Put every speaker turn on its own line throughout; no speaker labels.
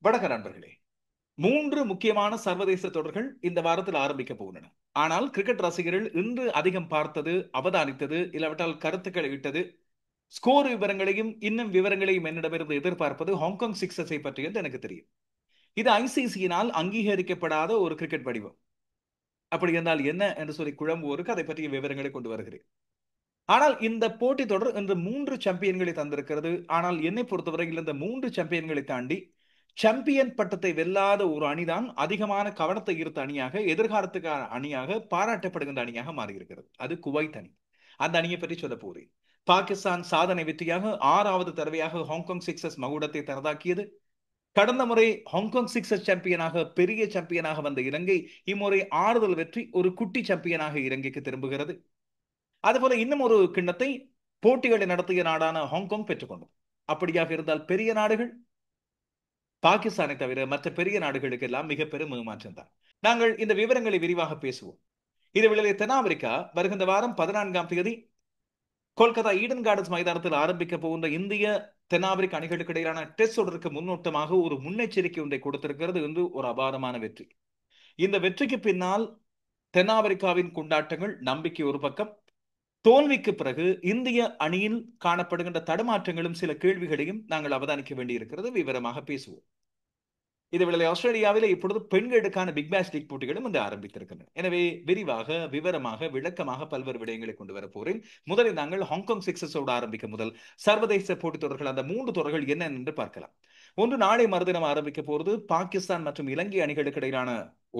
வணக்க நண்பர்களே. 3 முக்கியமான சர்வதேச தொடர்கள் இந்த வாரத்தில் ஆரம்பிக்க போகின்றன. ஆனால் கிரிக்கெட் ரசிகர்கள் இன்று அதிகம் பார்த்தது, அவதானித்தது, இல்லாவிட்டால் கருத்துக்களை இட்டது, ஸ்கோர் விவரங்களையும் இன்னும் விவரங்களையும் என்னிடமிருந்து எதிர்பார்ப்பது ஹாங்காங் சிக்ஸர்ஸை பற்றி என்று எனக்கு தெரியும். இது ஐசிசியினால் அங்கீகரிக்கப்படாத ஒரு கிரிக்கெட் வடிவம். அப்படி என்றால் என்ன என்று சொல்லி குழம்புவோருக்கு அதை பற்றிய விவரங்களை கொண்டு வருகிறேன். ஆனால் இந்த போட்டி தொடர் இன்று 3 சாம்பியன்களை தந்திருக்கிறது. ஆனால் என்னை பொறுத்தவரையில் இந்த 3 சாம்பியன்களை தாண்டி சாம்பியன் பட்டத்தை வெல்லாத ஒரு அணிதான் அதிகமான கவனத்தை ஈர்த்த அணியாக, எதிர்காலத்துக்கான அணியாக, பாராட்டப்படுகின்ற அணியாக மாறியிருக்கிறது. அது குவைத் அணி. அந்த அணியை பற்றி சொல்ல போகிறேன். பாகிஸ்தான் சாதனை வெற்றியாக 6வது தடவையாக ஹாங்காங் சிக்ஸர்ஸ் மகுடத்தை தனதாக்கியது. கடந்த முறை ஹாங்காங் சிக்ஸர்ஸ் சாம்பியனாக, பெரிய சாம்பியனாக வந்த இலங்கை இம்முறை ஆறுதல் வெற்றி ஒரு குட்டி சாம்பியனாக இலங்கைக்கு திரும்புகிறது. அதுபோல இன்னும் ஒரு கிண்ணத்தை போட்டிகளை நடத்திய நாடான ஹாங்காங் பெற்றுக்கொண்டது. அப்படியாக இருந்தால் பெரிய நாடுகள் பாகிஸ்தானை தவிர மற்ற பெரிய நாடுகளுக்கு எல்லாம் மிக பெரும் ஏமாற்றம் தான். நாங்கள் இந்த விவரங்களை விரிவாக பேசுவோம். இதுவேளை தென்னாப்பிரிக்கா வருகின்ற வாரம் 14ஆம் தேதி கொல்கத்தா ஈடன் கார்டன்ஸ் மைதானத்தில் ஆரம்பிக்க போகின்ற இந்திய தென்னாப்பிரிக்க அணிகளுக்கு இடையிலான டெஸ்ட் தொடருக்கு முன்னோட்டமாக ஒரு முன்னெச்சரிக்கை ஒன்றை கொடுத்திருக்கிறது என்று ஒரு அபாரமான வெற்றி. இந்த வெற்றிக்கு பின்னால் தென்னாப்பிரிக்காவின் கொண்டாட்டங்கள், நம்பிக்கை ஒரு பக்கம். தோல்விக்கு பிறகு இந்திய அணியில் காணப்படுகின்ற தடுமாற்றங்களும் சில கேள்விகளையும் நாங்கள் அவதானிக்க வேண்டியிருக்கிறது. விவரமாக பேசுவோம். இதுவேளை ஆஸ்திரேலியாவில் இப்பொழுது பெண்களுக்கான பிக் பேஷ் லீக் போட்டிகளும் இன்று ஆரம்பித்திருக்கின்றன. எனவே விரிவாக, விவரமாக, விளக்கமாக பல்வேறு விடயங்களை கொண்டு வர போறேன். முதலில் நாங்கள் ஹாங்காங் சிக்ஸர்ஸோடு ஆரம்பிக்க முதல் சர்வதேச போட்டித் தொடர்கள், அந்த 3 தொடர்கள் என்ன என்று பார்க்கலாம். ஒன்று, நாளை மறுதினம் ஆரம்பிக்க போறது பாகிஸ்தான் மற்றும் இலங்கை அணிகளுக்கு இடையிலான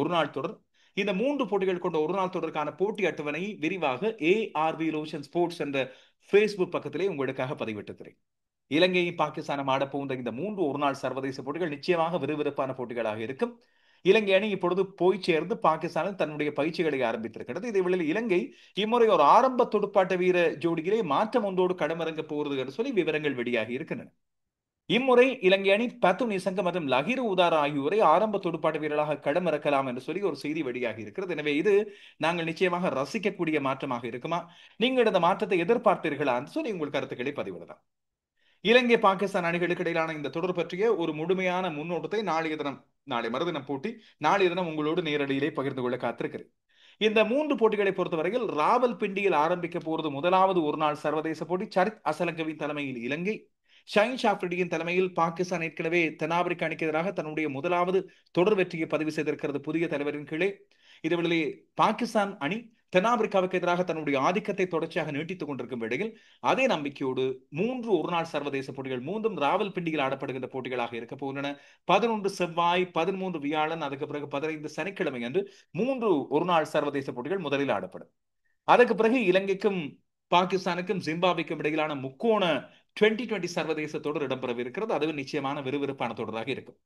ஒரு நாள் தொடர். இந்த 3 போட்டிகள் கொண்ட ஒரு நாள் தொடருக்கான போட்டி அட்டவணை விரிவாக ARV ரோஷன் ஸ்போர்ட்ஸ் என்ற Facebook பக்கத்திலே உங்களுக்காக பதிவிட்டிருக்கிறேன். இலங்கையும் பாகிஸ்தானும் ஆட போகின்ற இந்த 3 ஒருநாள் சர்வதேச போட்டிகள் நிச்சயமாக விறுவிறுப்பான போட்டிகளாக இருக்கும். இலங்கை அணி இப்பொழுது போய் சேர்ந்து பாகிஸ்தானில் தன்னுடைய பயிற்சிகளை ஆரம்பித்திருக்கிறது. இதேவேளையில் இலங்கை இம்முறை ஒரு ஆரம்ப துடுப்பாட்ட வீர ஜோடியிலே மாற்றம் ஒன்றோடு களமிறங்க போகிறது என்று சொல்லி விவரங்கள் வெளியாகி இருக்கின்றன. இம்முறை இலங்கை அணி பத்து நிசங்க மற்றும் லஹிரு உதாரா ஆகியோரை ஆரம்ப துடுப்பாட்ட வீரர்களாக களமிறக்கலாம் என்று சொல்லி ஒரு செய்தி வெளியாகி இருக்கிறது. எனவே இது நாங்கள் நிச்சயமாக ரசிக்கக்கூடிய மாற்றமாக இருக்குமா? நீங்கள் இந்த மாற்றத்தை எதிர்பார்த்தீர்களா என்று சொல்லி உங்கள் கருத்துக்களை பதிவிடலாம். இலங்கை பாகிஸ்தான் அணிகளுக்கு இடையிலான இந்த தொடர் பற்றிய ஒரு முழுமையான முன்னோட்டத்தை நாளை மறுதினம் போட்டி நாளைய தினம் உங்களோடு நேரடியிலே பகிர்ந்து கொள்ள காத்திருக்கிறேன். இந்த 3 போட்டிகளை பொறுத்தவரையில் ராவல்பிண்டியில் ஆரம்பிக்க போறது முதலாவது ஒரு நாள் சர்வதேச போட்டி. சரித் அசலங்கவின் தலைமையில் இலங்கை, ஷைன் ஷாஃப்ரிடியின் தலைமையில் பாகிஸ்தான் ஏற்கனவே தென்னாப்பிரிக்க அணிக்கு எதிராக தன்னுடைய முதலாவது தொடர் வெற்றியை பதிவு செய்திருக்கிறது புதிய தலைவரின் கீழே. இதுவேளை பாகிஸ்தான் அணி தென்னாப்பிரிக்காவுக்கு எதிராக தன்னுடைய ஆதிக்கத்தை தொடர்ச்சியாக நீட்டித்துக் கொண்டிருக்கும் வேளையில் அதே நம்பிக்கையோடு 3 ஒருநாள் சர்வதேச போட்டிகள் 3ம் ராவல்பிண்டியில் ஆடப்படுகின்ற போட்டிகளாக இருக்க போகின்றன. 11 செவ்வாய், 13 வியாழன், அதுக்கு பிறகு 15 சனிக்கிழமை என்று 3 ஒருநாள் சர்வதேச போட்டிகள் முதலில் ஆடப்படும். அதுக்கு பிறகு இலங்கைக்கும் பாகிஸ்தானுக்கும் ஜிம்பாப்வேக்கும் இடையிலான முக்கோண 2020 சர்வதேச தொடர் இடம்பெறவிருக்கிறது. அதுவும் நிச்சயமான விறுவிறுப்பான தொடராக இருக்கும்.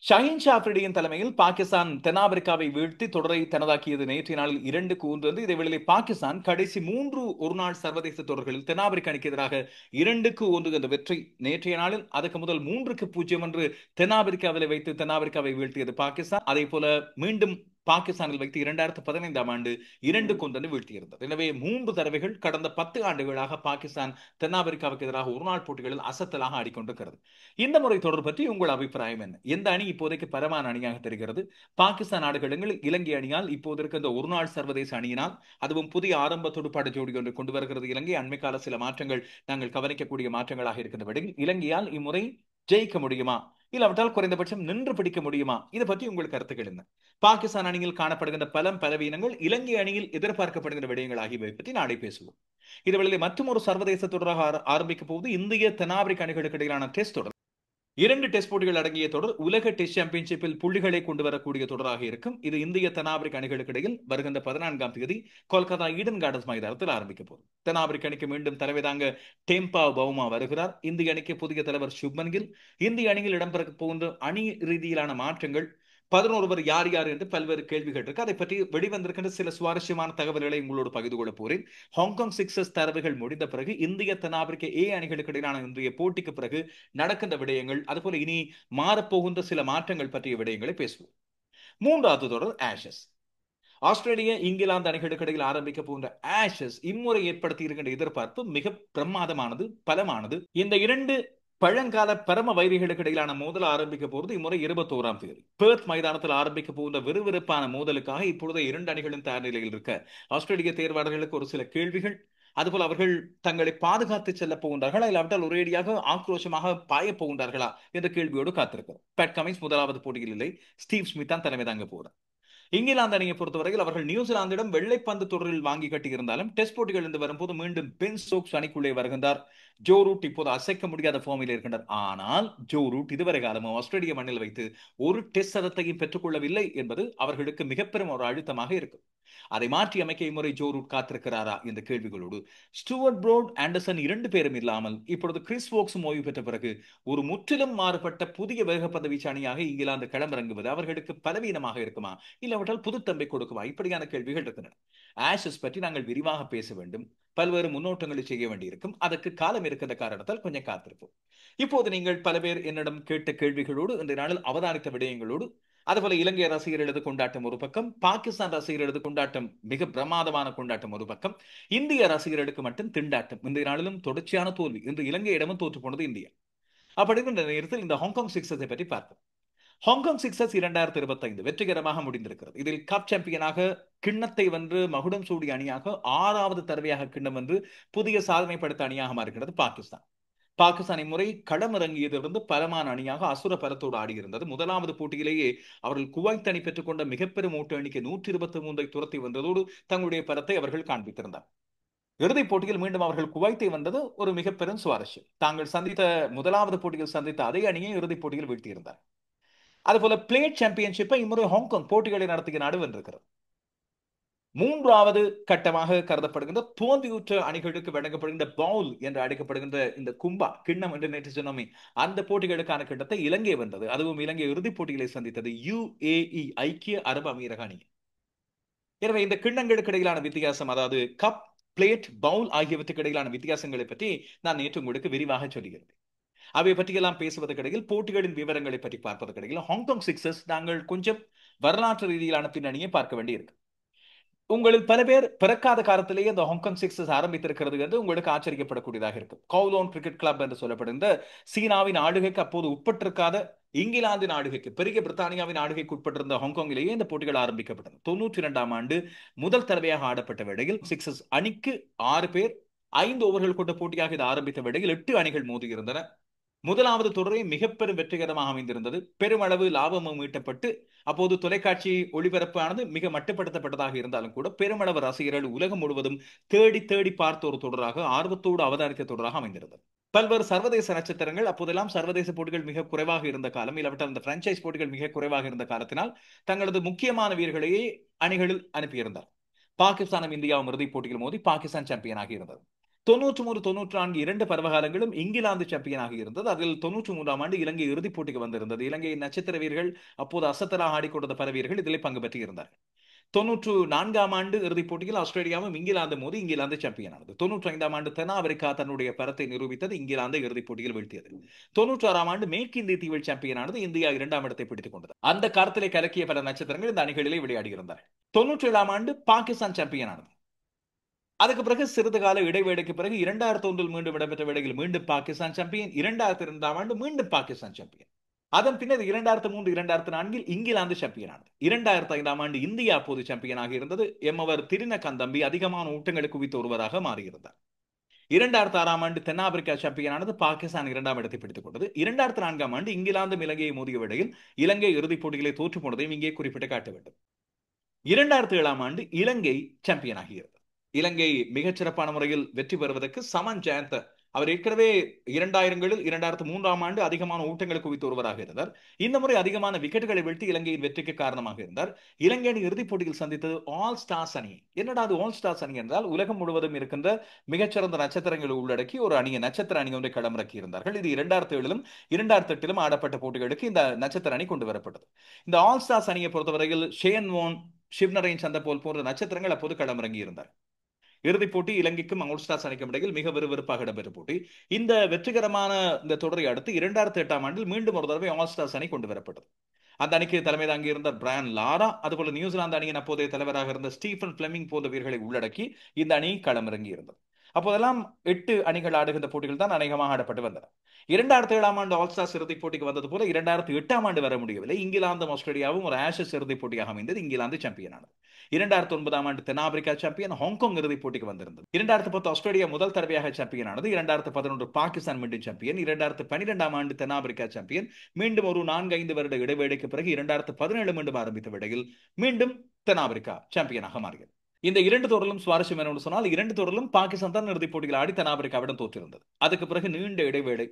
ஷஹீன் ஷாஃப்ரிடியின் தலைமையில் பாகிஸ்தான் தென்னாப்பிரிக்காவை வீழ்த்தி தொடரை தனதாக்கியது நேற்றைய நாளில் 2-1. இதேவேளை பாகிஸ்தான் கடைசி 3 ஒருநாள் சர்வதேச தொடர்களில் தென்னாப்பிரிக்க அணிக்கு எதிராக 2-1 என்ற வெற்றி நேற்றைய நாளில். அதுக்கு முதல் 3-0 என்று தென்னாப்பிரிக்காவில் வைத்து தென்னாப்பிரிக்காவை வீழ்த்தியது பாகிஸ்தான். அதே போல மீண்டும் பாகிஸ்தானில் வைத்து 2015ஆம் ஆண்டு 2-1 வீழ்த்தியிருந்தது. எனவே 3 தடவைகள் கடந்த 10 ஆண்டுகளாக பாகிஸ்தான் தென்னாப்பிரிக்காவுக்கு எதிராக ஒருநாள் போட்டிகளில் அசத்தலாக ஆடிக்கொண்டிருக்கிறது. இந்த முறை தொடர் பற்றி உங்கள் அபிப்பிராயம் என்ன? எந்த அணி இப்போதைக்கு பரமான அணியாக தெரிகிறது? பாகிஸ்தான் நாடுகளில் இலங்கை அணியால் இப்போது இருக்கின்ற ஒருநாள் சர்வதேச அணியினால், அதுவும் புதிய ஆரம்ப துடுப்பாட்ட ஜோடி ஒன்று கொண்டு வருகிறது இலங்கை. அண்மை கால சில மாற்றங்கள் நாங்கள் கவனிக்கக்கூடிய மாற்றங்களாக இருக்கின்ற வகையில் இலங்கையால் இம்முறை ஜெயிக்க முடியுமா, இல்லாவிட்டால் குறைந்தபட்சம் நின்று பிடிக்க முடியுமா? இது பற்றி உங்கள் கருத்துக்கள் என்ன? பாகிஸ்தான் அணியில் காணப்படுகின்ற பலவீனங்கள், இலங்கை அணியில் எதிர்பார்க்கப்படுகின்ற விடயங்கள் ஆகியவை பற்றி நாளை பேசுவோம். இதுவேளை மற்றும் ஒரு சர்வதேச தொடராக ஆரம்பிக்க போது இந்திய தென்னாப்பிரிக்க அணிகளுக்கு இடையிலான டெஸ்ட் தொடர். 2 டெஸ்ட் போட்டிகள் அடங்கிய தொடர் உலக டெஸ்ட் சாம்பியன்ஷிப்பில் புள்ளிகளை கொண்டு வரக்கூடிய தொடராக இருக்கும். இது இந்திய தென்னாப்பிரிக்க அணிகளுக்கு இடையில் வருகின்ற 14ஆம் தேதி கொல்கத்தா ஈடன் கார்டன்ஸ் மைதானத்தில் ஆரம்பிக்க போகுது. தென்னாப்பிரிக்க அணிக்கு மீண்டும் தலைமை தாங்க டெம்பா பவுமா வருகிறார். இந்திய அணிக்கு புதிய தலைவர் சுப்மன் கில். இந்திய அணியில் இடம்பெற போகின்ற அணி ரீதியிலான மாற்றங்கள், 11 பேர் யார் யார் என்று பல்வேறு கேள்விகள் இருக்கு. அதை பற்றி வெளிவந்திருக்கின்ற சில சுவாரஸ்யமான தகவல்களை உங்களோடு பகிர்ந்து கொள்ள போறேன். ஹாங்காங் சிக்ஸர்ஸ் தரவுகள் முடிந்த பிறகு இந்திய தென்னாப்பிரிக்க அணிகளுக்கு இடையிலான இன்றைய போட்டிக்கு பிறகு நடக்கின்ற விடயங்கள், அதுபோல இனி மாறப்போகின்ற சில மாற்றங்கள் பற்றிய விடயங்களை பேசுவோம். 3வது தொடர் ஆஷஸ். ஆஸ்திரேலிய, இங்கிலாந்து அணிகளுக்கு இடையில் ஆரம்பிக்க போகின்ற ஆஷஸ் இம்முறை ஏற்படுத்தி இருக்கின்ற எதிர்பார்ப்பு மிக பிரமாதமானது, பலமானது. இந்த 2 பழங்கால பரம வைரிகளுக்கு இடையிலான மோதல் ஆரம்பிக்க போகிறது இம்முறை 21ஆம் தேதி பெர்த் மைதானத்தில் ஆரம்பிக்க போகின்ற விறுவிறுப்பான மோதலுக்காக இப்பொழுது இரண்டு அணிகளும் தயார் நிலையில் இருக்க ஆஸ்திரேலிய தேர்வாளர்களுக்கு ஒரு சில கேள்விகள். அதுபோல் அவர்கள் தங்களை பாதுகாத்து செல்ல போகின்றார்களா இல்லாவிட்டால் ஒரேடியாக ஆக்ரோஷமாக பாய போகின்றார்களா என்ற கேள்வியோடு காத்திருக்கிறோம். பேட் கமின்ஸ் முதலாவது போட்டியில் இல்லை, ஸ்டீவ் ஸ்மித் தான் தலைமை தாங்க போகிறார். இங்கிலாந்து அணியை பொறுத்தவரையில் அவர்கள் நியூசிலாந்திடம் வெள்ளைப்பந்து தொடரில் வாங்கி கட்டியிருந்தாலும் டெஸ்ட் போட்டிகள் இருந்து வரும்போது மீண்டும் பென் ஸ்டோக்ஸ் அணிக்குள்ளே வருகின்றார். ஜோ ரூட் இப்போது அசைக்க முடியாத ஃபார்மில் இருக்கின்றார். ஆனால் ஜோ ரூட் இதுவரை காலமும் ஆஸ்திரேலிய மண்ணில் வைத்து ஒரு டெஸ்ட் சதத்தையும் பெற்றுக் கொள்ளவில்லை என்பது அவர்களுக்கு மிகப்பெரும் ஒரு அழுத்தமாக இருக்கும். அதை மாற்றி அமைக்க இம்முறை ஜோ ரூட் காத்திருக்கிறாரா என்ற கேள்விகளோடு ஸ்டூவர்ட் ப்ரோட் ஆண்டர்சன் இரண்டு பேரும் இல்லாமல் இப்பொழுது கிறிஸ் வோக்ஸும் ஓய்வு பெற்ற பிறகு ஒரு முற்றிலும் மாறுபட்ட புதிய வேகப்பந்து வீச்சு அணியாக இங்கிலாந்து களமிறங்குவது அவர்களுக்கு பலவீனமாக இருக்குமா இல்லாவிட்டால் புதுத்தம்பை கொடுக்குமா இப்படியான கேள்விகள் இருக்கின்றன. ஆஷஸ் பற்றி நாங்கள் விரிவாக பேச வேண்டும், பல்வேறு முன்னோட்டங்களை செய்ய வேண்டியிருக்கும். அதற்கு காலம் இருக்கின்ற காரணத்தால் கொஞ்சம் காத்திருப்போம். இப்போது நீங்கள் பல பேர் என்னிடம் கேட்ட கேள்விகளோடு இந்த நாளில் அவதானித்த விடயங்களோடு அதுபோல இலங்கை ரசிகர்களது கொண்டாட்டம் ஒரு பக்கம், பாகிஸ்தான் ரசிகர்களது கொண்டாட்டம் மிக பிரமாதமான கொண்டாட்டம் ஒரு பக்கம், இந்திய ரசிகர்களுக்கு மட்டும் திண்டாட்டம். இந்த நாளிலும் தொடர்ச்சியான தோல்வி. இன்று இலங்கையிடமும் தோற்று போனது இந்தியா. அப்படி இருக்கின்ற நேரத்தில் இந்த ஹாங்காங் சிக்ஸர்ஸை பற்றி பார்ப்போம். ஹாங்காங் சிக்ஸர்ஸ் 2025 வெற்றிகரமாக முடிந்திருக்கிறது. இதில் கப் சாம்பியனாக கிண்ணத்தை வென்று மகுடம் சூடிய அணியாக 6வது தடவையாக கிண்ணம் வென்று புதிய சாதனை படைத்த அணியாக மாறுகிறது பாகிஸ்தான். பாகிஸ்தான் இம்முறை களமிறங்கியதிலிருந்து பலமான அணியாக அசுர பலத்தோடு ஆடியிருந்தது. முதலாவது போட்டியிலேயே அவர்கள் குவைத் அணி பெற்றுக்கொண்ட மிகப்பெரும் ஓட்டு எண்ணிக்கை 123 துரத்தி வந்ததோடு தங்களுடைய பலத்தை அவர்கள் காண்பித்திருந்தார். இறுதிப் போட்டியில் மீண்டும் அவர்கள் குவைத்தை வென்றது ஒரு மிகப்பெரும் சுவாரஸ்யம். தாங்கள் சந்தித்த முதலாவது போட்டியில் சந்தித்த அதே அணியை இறுதிப் போட்டியில் வீழ்த்தியிருந்தார். அதுபோல பிளேட் சாம்பியன்ஷிப்பை இம்முறை ஹாங்காங் போட்டிகளை நடத்திய நாடு வென்றிருக்கிறது. மூன்றாவது கட்டமாக கருதப்படுகின்ற தோல்வியுற்ற அணிகளுக்கு வழங்கப்படுகின்ற பவுல் என்று அழைக்கப்படுகின்ற இந்த கும்பா கிண்ணம் என்று நேற்று சொன்னோமே, அந்த போட்டிகளுக்கான கிண்ணத்தை இலங்கை வென்றது. அதுவும் இலங்கை இறுதிப் போட்டிகளை சந்தித்தது UAE ஐக்கிய அரபு அமீரக அணி. எனவே இந்த கிண்ணங்களுக்கு இடையிலான வித்தியாசம், அதாவது கப், பிளேட், பவுல் ஆகியவற்றுக்கு இடையிலான வித்தியாசங்களை பற்றி நான் நேற்று உங்களுக்கு விரிவாக சொல்லுகிறேன். அவை பற்றியெல்லாம் பேசுவதற்கிடையில் போட்டிகளின் விவரங்களை பற்றி பார்ப்பதற்கிடையில் ஹாங்காங் சிக்ஸர்ஸ் நாங்கள் கொஞ்சம் வரலாற்று ரீதியிலான பின்னணியை பார்க்க வேண்டியிருக்கு. உங்களில் பல பேர் பிறக்காத காலத்திலேயே இந்த ஹாங்காங் சிக்ஸர்ஸ் ஆரம்பித்திருக்கிறது என்று உங்களுக்கு ஆச்சரியப்படக்கூடியதாக இருக்கும். கவுலோன் கிரிக்கெட் கிளப் என்று சொல்லப்படுகின்ற சீனாவின் ஆளுகைக்கு அப்போது உட்பட்டிருக்காத இங்கிலாந்தின் ஆளுகைக்கு, பெரிய பிரித்தானியாவின் ஆளுகைக்கு உட்பட்டிருந்த ஹாங்காங்கிலேயே இந்த போட்டிகள் ஆரம்பிக்கப்பட்டன. 92ஆம் ஆண்டு முதல் தடவையாக ஆடப்பட்ட வேளையில் சிக்ஸர்ஸ் அணிக்கு 6 பேர் 5 ஓவர்கள் கொண்ட போட்டியாக இது ஆரம்பித்த வேளையில் 8 அணிகள் மோதியிருந்தன. முதலாவது தொடரை மிகப்பெரும் வெற்றிகரமாக அமைந்திருந்தது. பெருமளவு லாபமும் ஈட்டப்பட்டு அப்போது தொலைக்காட்சி ஒளிபரப்பானது மிக மட்டுப்படுத்தப்பட்டதாக இருந்தாலும் கூட பெருமளவு ரசிகர்கள் உலகம் முழுவதும் தேடி தேடி பார்த்த ஒரு தொடராக, ஆர்வத்தோடு அவதானித்த தொடராக அமைந்திருந்தது. பல்வேறு சர்வதேச நட்சத்திரங்கள், அப்போதெல்லாம் சர்வதேச போட்டிகள் மிக குறைவாக இருந்த காலம், இல்லாவிட்டால் அந்த பிரான்சைஸ் போட்டிகள் மிக குறைவாக இருந்த காலத்தினால் தங்களது முக்கியமான வீரர்களையே அணிகளில் அனுப்பியிருந்தார். பாகிஸ்தானும் இந்தியாவும் இறுதிப் போட்டியில் மோதி பாகிஸ்தான் சாம்பியனாக இருந்தது. 93, 94 இரண்டு பருவகாலங்களும் இங்கிலாந்து சாம்பியனாக இருந்தது. அதில் 93ஆம் ஆண்டு இலங்கை இறுதிப் போட்டிக்கு வந்திருந்தது. இலங்கையின் நட்சத்திர வீரர்கள் அப்போது அசத்தலாக ஆடிக்கொண்ட பல வீரர்கள் இதில் பங்கு பெற்றிருந்தார்கள். 94ஆம் ஆண்டு இறுதிப் போட்டியில் ஆஸ்திரேலியாவும் இங்கிலாந்து மோதி இங்கிலாந்து சாம்பியனானது. 95ஆம் ஆண்டு தென்னாப்பிரிக்கா தன்னுடைய பரத்தை நிரூபித்தது, இங்கிலாந்து இறுதிப் போட்டியில் வீழ்த்தியது. 96ஆம் ஆண்டு மேற்கிந்திய தீவில் சாம்பியனானது, இந்தியா 2ஆம் இடத்தை பிடித்துக் கொண்டது. அந்த காலத்திலே கலக்கிய பல நட்சத்திரங்கள் இந்த அணிகளிலே விளையாடியிருந்தார்கள். 97ஆம் ஆண்டு பாகிஸ்தான் சாம்பியனானது. அதுக்கு பிறகு சிறிது கால இடைவேளைக்கு பிறகு 2001 மீண்டும் இடம்பெற்ற வேளையில் மீண்டும் பாகிஸ்தான் சாம்பியன். 2002ஆம் ஆண்டு மீண்டும் பாகிஸ்தான் சாம்பியன். அதன் பின்னர் 2003, 2004 இங்கிலாந்து சாம்பியன் ஆனது. 2005ஆம் ஆண்டு இந்தியா அப்போது சாம்பியனாக இருந்தது. எம்மவர் திரினகந்த் தம்பி அதிகமான ஊட்டங்களை குவித்த ஒருவராக மாறியிருந்தார். 2006ஆம் ஆண்டு தென்னாப்பிரிக்கா சாம்பியனானது, பாகிஸ்தான் 2ஆம் இடத்தை பிடித்துக் கொண்டது. 2004ஆம் ஆண்டு இங்கிலாந்து இலங்கையை மோதிய வேளையில் இலங்கை இறுதிப் போட்டிகளை தோற்று போனதையும் இங்கே குறிப்பிட்டு காட்ட வேண்டும். 2007ஆம் ஆண்டு இலங்கை சாம்பியன் ஆகிறது. இலங்கை மிகச் சிறப்பான முறையில் வெற்றி பெறுவதற்கு சமன் ஜெயந்த அவர் ஏற்கனவே 2000களில் 2003ஆம் ஆண்டு அதிகமான ஊட்டங்களை குவித்த ஒருவராக இருந்தார். இந்த முறை அதிகமான விக்கெட்டுகளை வீழ்த்தி இலங்கையின் வெற்றிக்கு காரணமாக இருந்தார். இலங்கை அணி இறுதிப் போட்டியில் சந்தித்தது ஆல் ஸ்டார்ஸ் அணி. என்னடா அது ஆல் ஸ்டார்ஸ் அணி என்றால், உலகம் முழுவதும் இருக்கின்ற மிகச்சிறந்த நட்சத்திரங்களை உள்ளடக்கி ஒரு அணியை, நட்சத்திர அணி ஒன்றை களமிறக்கி இருந்தார்கள். இது 2007லும் 2008லும் ஆடப்பட்ட போட்டிகளுக்கு இந்த நட்சத்திர அணி கொண்டு வரப்பட்டது. இந்த ஆல் ஸ்டார்ஸ் அணியை பொறுத்தவரையில் ஷேன் வார்ன், ஷிவ்னரைன் சந்தபோல் போன்ற நட்சத்திரங்கள் அப்போது களமிறங்கி இருந்தார். இறுதிப் போட்டி இலங்கைக்கும் ஆல் ஸ்டார்ஸ் அணிக்கும் இடையில் மிக விறுவிறுப்பாக இடம்பெற்ற போட்டி. இந்த வெற்றிகரமான இந்த தொடரை அடுத்து 2008ஆம் ஆண்டில் மீண்டும் ஒரு தடவை ஆல் ஸ்டார்ஸ் அணி கொண்டு வரப்பட்டது. அந்த அணிக்கு தலைமை தாங்கி இருந்த பிராயன் லாரா, அதுபோல நியூசிலாந்து அணியின் அப்போதைய தலைவராக இருந்த ஸ்டீஃபன் பிளெமிங் போன்ற வீரர்களை உள்ளடக்கி இந்த அணி களமிறங்கி இருந்தது. அப்போதெல்லாம் 8 அணிகள் ஆடுகின்ற போட்டிகள் தான் அநேகமாக ஆடப்பட்டு வந்தன. 2007ஆம் ஆண்டு ஆல் ஸ்டார்ஸ் இறுதிப் போட்டிக்கு வந்தது போல 2008ஆம் ஆண்டு வர முடியவில்லை. இங்கிலாந்தும் ஆஸ்திரேலியாவும் ஒரு ஆஷஸ் இறுதிப் போட்டியாக அமைந்தது. இங்கிலாந்து சாம்பியன் ஆனது. 2009ஆம் ஆண்டு தென்னாப்பிரிக்கா சாம்பியன், ஹாங்காங் இறுதிப் போட்டிக்கு வந்திருந்தது. 2010 ஆஸ்திரேலியா முதல் தடவையாக சாம்பியன் ஆனது. 2011 பாகிஸ்தான் மீண்டும் சாம்பியன். 2012ஆம் ஆண்டு தென்னாப்பிரிக்கா சாம்பியன். மீண்டும் ஒரு 4-5 வருட இடைவேளைக்கு பிறகு 2017 மீண்டும் ஆரம்பித்த வேளையில் மீண்டும் தென்னாப்பிரிக்கா சாம்பியனாக மாறியது. இந்த இரண்டு தொடரிலும் சுவாரஸ்யம் என்னவென்று சொன்னால், இரண்டு தொடரிலும் பாகிஸ்தான் தான் இறுதிப் போட்டியில் ஆடி தென்னாப்பிரிக்காவிடம் தோற்றிருந்தது. அதுக்கு பிறகு நீண்ட இடைவேளை,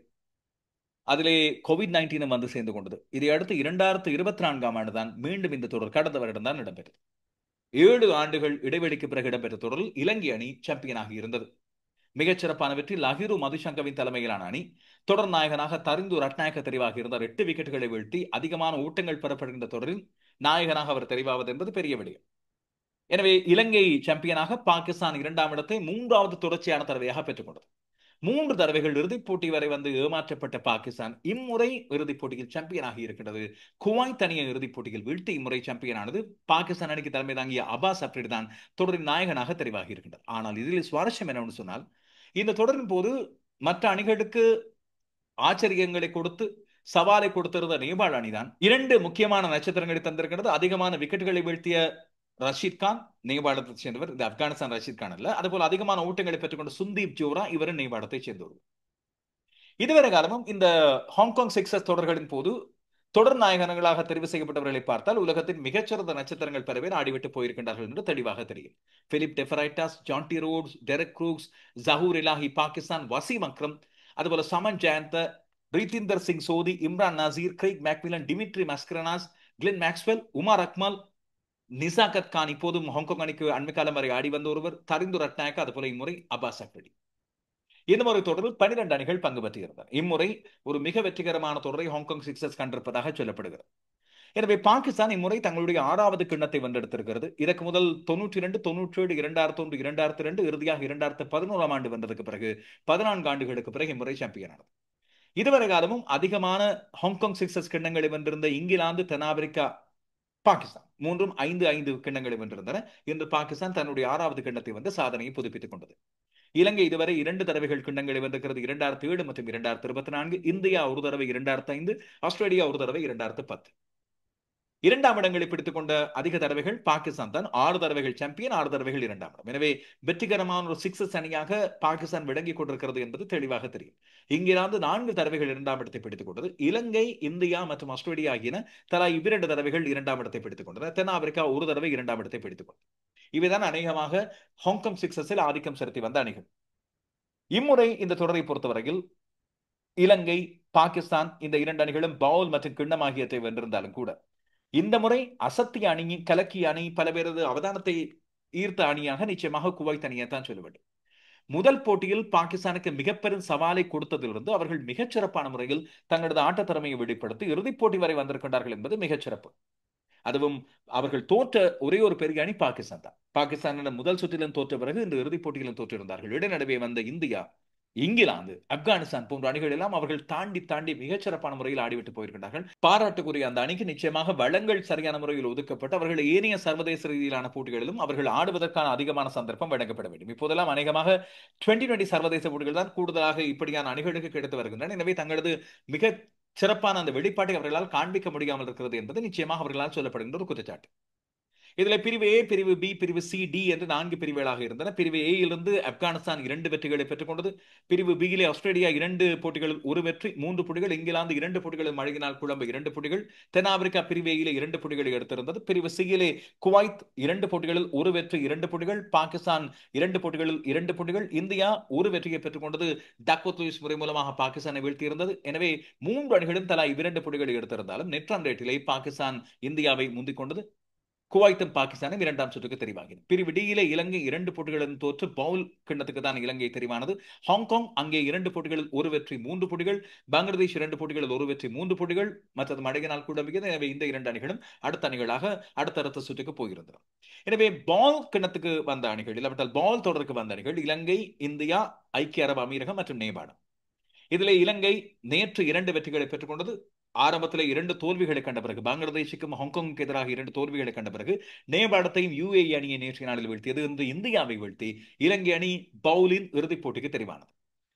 அதிலே கோவிட்-19 வந்து சேர்ந்து கொண்டது. இதை அடுத்து 2024ஆம் ஆண்டு தான் மீண்டும் இந்த தொடர் கடந்த வருடம் தான் இடம்பெற்றது. 7 ஆண்டுகள் இடைவெளிக்கு பிறகு இடம்பெற்ற தொடரில் இலங்கை அணி சாம்பியனாக இருந்தது. மிகச்சிறப்பான வெற்றி லஹிரு மதுசங்கவின் தலைமையிலான அணி. தொடர் நாயகனாக தரிந்து ரட்நாயக்க தெரிவாக இருந்தார். 8 விக்கெட்டுகளை வீழ்த்தி அதிகமான ஓட்டங்கள் பெறப்படுகின்ற தொடரில் நாயகனாக அவர் தெரிவாவது என்பது பெரிய விடயம். எனவே இலங்கை சாம்பியனாக, பாகிஸ்தான் 2ஆம் இடத்தை 3வது தொடர்ச்சியான தடவையாக பெற்றுக் கொண்டது. 3 தடவைகள் இறுதிப் போட்டி வரை வந்து ஏமாற்றப்பட்ட பாகிஸ்தான் இம்முறை இறுதிப் போட்டியில் சாம்பியனாக இருக்கின்றது. குவைத் அணியை இறுதிப் போட்டியில் வீழ்த்தி இம்முறை சாம்பியனானது. பாகிஸ்தான் அணிக்கு தலைமை தாங்கிய அபாஸ் அப்ரிடி தான் தொடரின் நாயகனாக தெரிவாகி இருக்கின்றார். ஆனால் இதில் சுவாரஸ்யம் என்னவென்று சொன்னால், இந்த தொடரின் போது மற்ற அணிகளுக்கு ஆச்சரியங்களை கொடுத்து சவாலை கொடுத்திருந்த நேபாள அணிதான் 2 முக்கியமான நட்சத்திரங்களை தந்திருக்கிறது. அதிகமான விக்கெட்டுகளை வீழ்த்திய ரஷீத் கான், நேபாளத்தை சேர்ந்தவர். இந்த ஆப்கானிஸ்தான் ரஷீத் கான் அல்ல. அதுபோல அதிகமான ஓட்டங்களை பெற்றுக்கொண்ட சுந்தீப் ஜோரா, இவரும் நேபாளத்தை சேர்ந்தவர். இதுவரை காலமும் இந்த ஹாங்காங் சிக்ஸர்ஸ் தொடர்களின் போது தொடர் நாயகர்களாக தெரிவு செய்யப்பட்டவர்களை பார்த்தால் உலகத்தின் மிகச்சிறந்த நட்சத்திரங்கள் பல பேர் ஆடிவிட்டு போயிருக்கின்றார்கள் என்று தெளிவாக தெரியும். Philip DeFreitas, Jonty Rhodes, Derek Crookes, Zahoor Elahi Pakistan, Wasim Akram, அதுபோல Saman Jayantha, Reetinder Singh Sodhi, Imran Nazir, Craig McMillan, Dimitri Mascarenhas, Glenn Maxwell, Umar Akmal, Nizakat Khan, இப்போதும் ஹாங்காங் அணிக்கு அண்மை காலம் வரை ஆடி வந்த ஒருவர், தரிந்து ரட்நாயக்க, அதுபோல இம்முறை அபாஸ் அப்ரிடி. இந்த முறை தொடரில் 12 அணிகள் பங்கு பெற்றிருந்தன. இம்முறை ஒரு மிக வெற்றிகரமான தொடரை ஹாங்காங் சிக்ஸர்ஸ் கண்டிருப்பதாக சொல்லப்படுகிறது. எனவே பாகிஸ்தான் இம்முறை தங்களுடைய 6வது கிண்ணத்தை வென்றெடுத்திருக்கிறது. இதற்கு முதல் 92, 97, 2001, 2002, இறுதியாக 2011ஆம் ஆண்டு வென்றதுக்கு பிறகு 14 ஆண்டுகளுக்கு பிறகு இம்முறை சாம்பியனானது. இதுவரை காலமும் அதிகமான ஹாங்காங் சிக்ஸர்ஸ் கிண்ணங்களை வென்றிருந்த இங்கிலாந்து, தென்னாப்பிரிக்கா, பாகிஸ்தான் மூன்றும் 5 கிண்ணங்களை வென்றிருந்தன. இன்று பாகிஸ்தான் தன்னுடைய 6வது கிண்ணத்தை வந்து சாதனையை புதுப்பித்துக் கொண்டது. இலங்கை இதுவரை 2 தடவைகள் கிண்ணங்களை வென்றிருக்கிறது. 2007 மற்றும் 2024. இந்தியா ஒரு தடவை 2005, ஆஸ்திரேலியா ஒரு தடவை 2010. 2ஆம் இடங்களை பிடித்துக் கொண்ட அதிக தடவைகள் பாகிஸ்தான் தான். 6 தடவைகள் சாம்பியன், 6 தடவைகள் 2ஆம் இடம். எனவே வெற்றிகரமான ஒரு சிக்ஸஸ் அணியாக பாகிஸ்தான் விளங்கிக் கொண்டிருக்கிறது என்பது தெளிவாக தெரியும். இங்கிலாந்து 4 தடவைகள் 2ஆம் இடத்தை பிடித்துக் கொண்டது. இலங்கை, இந்தியா மற்றும் ஆஸ்திரேலியா ஆகியன தலா 2 தடவைகள் 2ஆம் இடத்தை பிடித்துக் கொண்டன. தென்னாப்பிரிக்கா ஒரு தடவை 2ஆம் இடத்தை பிடித்துக் கொண்டது. இவைதான் அநேகமாக ஹாங்காங் சிக்ஸஸில் ஆதிக்கம் செலுத்தி வந்த அணிகள். இம்முறை இந்த தொடரை பொறுத்தவரையில் இலங்கை, பாகிஸ்தான் இந்த 2 அணிகளும் பவுல் மற்றும் கிண்ணம் ஆகியவற்றை வென்றிருந்தாலும் கூட இந்த முறை அசத்திய அணி, கலக்கிய அணி, பல பேரது அவதானத்தை ஈர்த்த அணியாக நிச்சயமாக குவைத் அணியை தான் சொல்ல வேண்டும். முதல் போட்டியில் பாகிஸ்தானுக்கு மிகப்பெரும் சவாலை கொடுத்ததிலிருந்து அவர்கள் மிகச்சிறப்பான முறையில் தங்களது ஆட்டத்திறமையை வெளிப்படுத்தி இறுதிப் போட்டி வரை வந்திருக்கின்றார்கள் என்பது மிகச்சிறப்பு. அதுவும் அவர்கள் தோற்ற ஒரே ஒரு பெரிய அணி பாகிஸ்தான் தான். பாகிஸ்தானிடம் முதல் சுற்றிலும் தோற்ற பிறகு இந்த இறுதிப் போட்டியிலும் தோற்றிருந்தார்கள். இடைநடுவே வந்த இந்தியா, இங்கிலாந்து, ஆப்கானிஸ்தான் போன்ற அணிகள் எல்லாம் அவர்கள் தாண்டி தாண்டி மிகச்சிறப்பான முறையில் ஆடிவிட்டு போயிருக்கிறார்கள். பாராட்டுக்குரிய அந்த அணிக்கு நிச்சயமாக வளங்கள் சரியான முறையில் ஒதுக்கப்பட்டு அவர்கள் ஏனைய சர்வதேச ரீதியிலான போட்டிகளிலும் அவர்கள் ஆடுவதற்கான அதிகமான சந்தர்ப்பம் வழங்கப்பட வேண்டும். இப்போதெல்லாம் அநேகமாக 2020 சர்வதேச போட்டிகள் தான் கூடுதலாக இப்படியான அணிகளுக்கு கிடைத்து வருகின்றன. எனவே தங்களது மிக சிறப்பான அந்த வெளிப்பாட்டை அவர்களால் காண்பிக்க முடியாமல் இருக்கிறது என்பது நிச்சயமாக அவர்களால் சொல்லப்படுகின்ற ஒரு குற்றச்சாட்டு. இதுல பிரிவு ஏ, பிரிவு பி, பிரிவு சி, டி என்று 4 பிரிவுகளாக இருந்தன. பிரிவு ஏ இலிருந்து ஆப்கானிஸ்தான் 2 வெற்றிகளை பெற்றுக் கொண்டது. பிரிவு பி யிலே ஆஸ்திரேலியா 2 போட்டிகளில் 1 வெற்றி, 3 புள்ளிகள். இங்கிலாந்து 2 போட்டிகளில் மழகினால் குழம்பு 2 புள்ளிகள். தென்னாப்பிரிக்கா பிரிவு ஏ யிலே 2 புள்ளிகளை எடுத்திருந்தது. பிரிவு சி யிலே குவைத் 2 போட்டிகளில் 1 வெற்றி, 2 புள்ளிகள். பாகிஸ்தான் 2 போட்டிகளில் 2 புள்ளிகள். இந்தியா 1 வெற்றியை பெற்றுக் கொண்டது. டக்வர்த் லூயிஸ் முறை மூலமாக பாகிஸ்தானை வீழ்த்தியிருந்தது. எனவே 3 அணிகளும் தலா 2 புள்ளிகளை எடுத்திருந்தாலும் நெட் ரன் ரேட்டிலே பாகிஸ்தான் இந்தியாவை முந்திக் கொண்டது. குவைத்தும் பாகிஸ்தானும் 2ஆம் சுற்றுக்கு தெரிவாகின. பிரிவு டியிலே இலங்கை 2 போட்டிகளிலும் தோற்று பவுல் கிண்ணத்துக்கு தான் இலங்கை தெரிவானது. ஹாங்காங் அங்கே 2 போட்டிகளில் 1 வெற்றி, 3 புள்ளிகள். பங்களாதேஷ் 2 போட்டிகளில் 1 வெற்றி, 3 புள்ளிகள். மற்றது மடங்கினால் கூட மிகுந்த. எனவே இந்த 2 அணிகளும் அடுத்த அணிகளாக அடுத்தடுத்த சுற்றுக்கு போயிருந்தன. எனவே பால் கிண்ணத்துக்கு வந்த அணிகள், இல்லாவிட்டால் பால் தொடருக்கு வந்த அணிகள் இலங்கை, இந்தியா, ஐக்கிய அரபு அமீரகம் மற்றும் நேபாளம். இதிலே இலங்கை நேற்று 2 வெற்றிகளை பெற்றுக் கொண்டது. ஆரம்பத்தில் 2 தோல்விகளை கண்ட பிறகு பங்களாதேஷுக்கும் ஹாங்காங்குக்கு எதிராக 2 தோல்விகளை கண்ட பிறகு நேபாளத்தையும் UAE அணியை நேற்றைய நாளில் வீழ்த்தியது. இன்று இந்தியாவை வீழ்த்தி இலங்கை அணி பவுலின் இறுதிப் போட்டிக்கு தெரிவானது.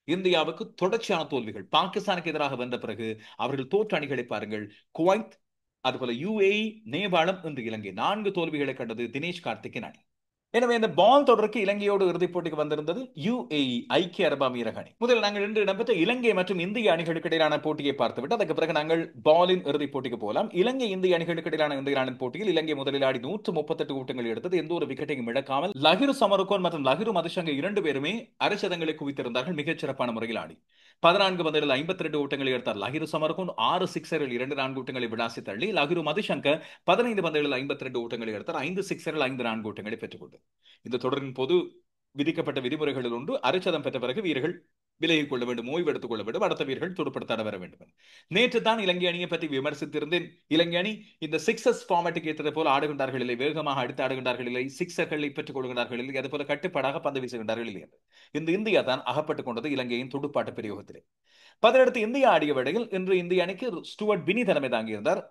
இந்தியாவுக்கு தொடர்ச்சியான தோல்விகள். பாகிஸ்தானுக்கு எதிராக வென்ற பிறகு அவர்கள் தோற்ற அணிகளை பாருங்கள். குவைத், அதுபோல UAE, நேபாளம், இன்று இலங்கை 4 தோல்விகளை கண்டது தினேஷ் கார்த்திக்கின் அணி. எனவே இந்த பால் தொடருக்கு இலங்கையோடு இறுதிப் போட்டிக்கு வந்திருந்தது UAE, ஐக்கிய அரபு அமீரக அணி. முதலில் நாங்கள் இன்று இடம்பெற்ற இலங்கை மற்றும் இந்திய அணிகளுக்கு இடையிலான போட்டியை பார்த்துவிட்டு அதுக்கு பிறகு நாங்கள் பாலின் இறுதிப் போட்டிக்கு போகலாம். இலங்கை இந்திய அணிகளுக்கு இடையிலான இந்திய போட்டியில் இலங்கை முதலில் ஆடி 138 ஓட்டங்கள் எடுத்தது. எந்த ஒரு விக்கெட்டையும் இழக்காமல் லஹிரு சமரகோன் மற்றும் லஹிரு மதுசங்க 2 பேருமே அரைசதங்களை குவித்திருந்தார்கள். மிகச் சிறப்பான முறையில் ஆடி 14 பந்துகளில் 52 ஓட்டங்களை எடுத்தார் லஹிரு சமரகோன். 6 சிக்ஸரில் 2 ஓட்டங்களை விளாசி தள்ளி லஹிரு மதுசங்க 15 பந்துகளில் 52 ஓட்டங்களை எடுத்தார். 5 சிக்ஸரில் 5 ஓட்டங்களை பெற்றுக்கொண்டு இந்த தொடரின் போது விதிக்கப்பட்ட விதிமுறைகளில் ஒன்று அரைச்சதம் பெற்ற பிறகு வீரர்கள் விலகிக் கொள்ள வேண்டும், ஓய்வு எடுத்துக் கொள்ள வேண்டும், அடுத்த வீரர்கள் துடுப்படுத்த வர வேண்டும். நேற்று தான் இலங்கை அணியை பற்றி விமர்சித்திருந்தேன். இலங்கை அணி இந்த சிக்ஸஸ் ஃபார்மேட்டுக்கு ஏற்றது போல ஆடுகின்றார்கள் இல்லை, வேகமாக அடித்து ஆடுகின்றார்கள் இல்லை, சிக்ஸர்களை பெற்றுக் கொள்கிறார்கள் இல்லை, அதுபோல கட்டுப்பாடாக பந்து வீசுகின்றார்கள் இல்லை. இந்த இந்தியா தான் அகப்பட்டுக் கொண்டது இலங்கையின் துடுப்பாட்ட பிரயோகத்திலே. பதினடுத்து இந்தியா ஆடிய வேளையில் இன்று இந்திய அணிக்கு ஸ்டூவர்ட் பினி தலைமை தாங்கியிருந்தார்.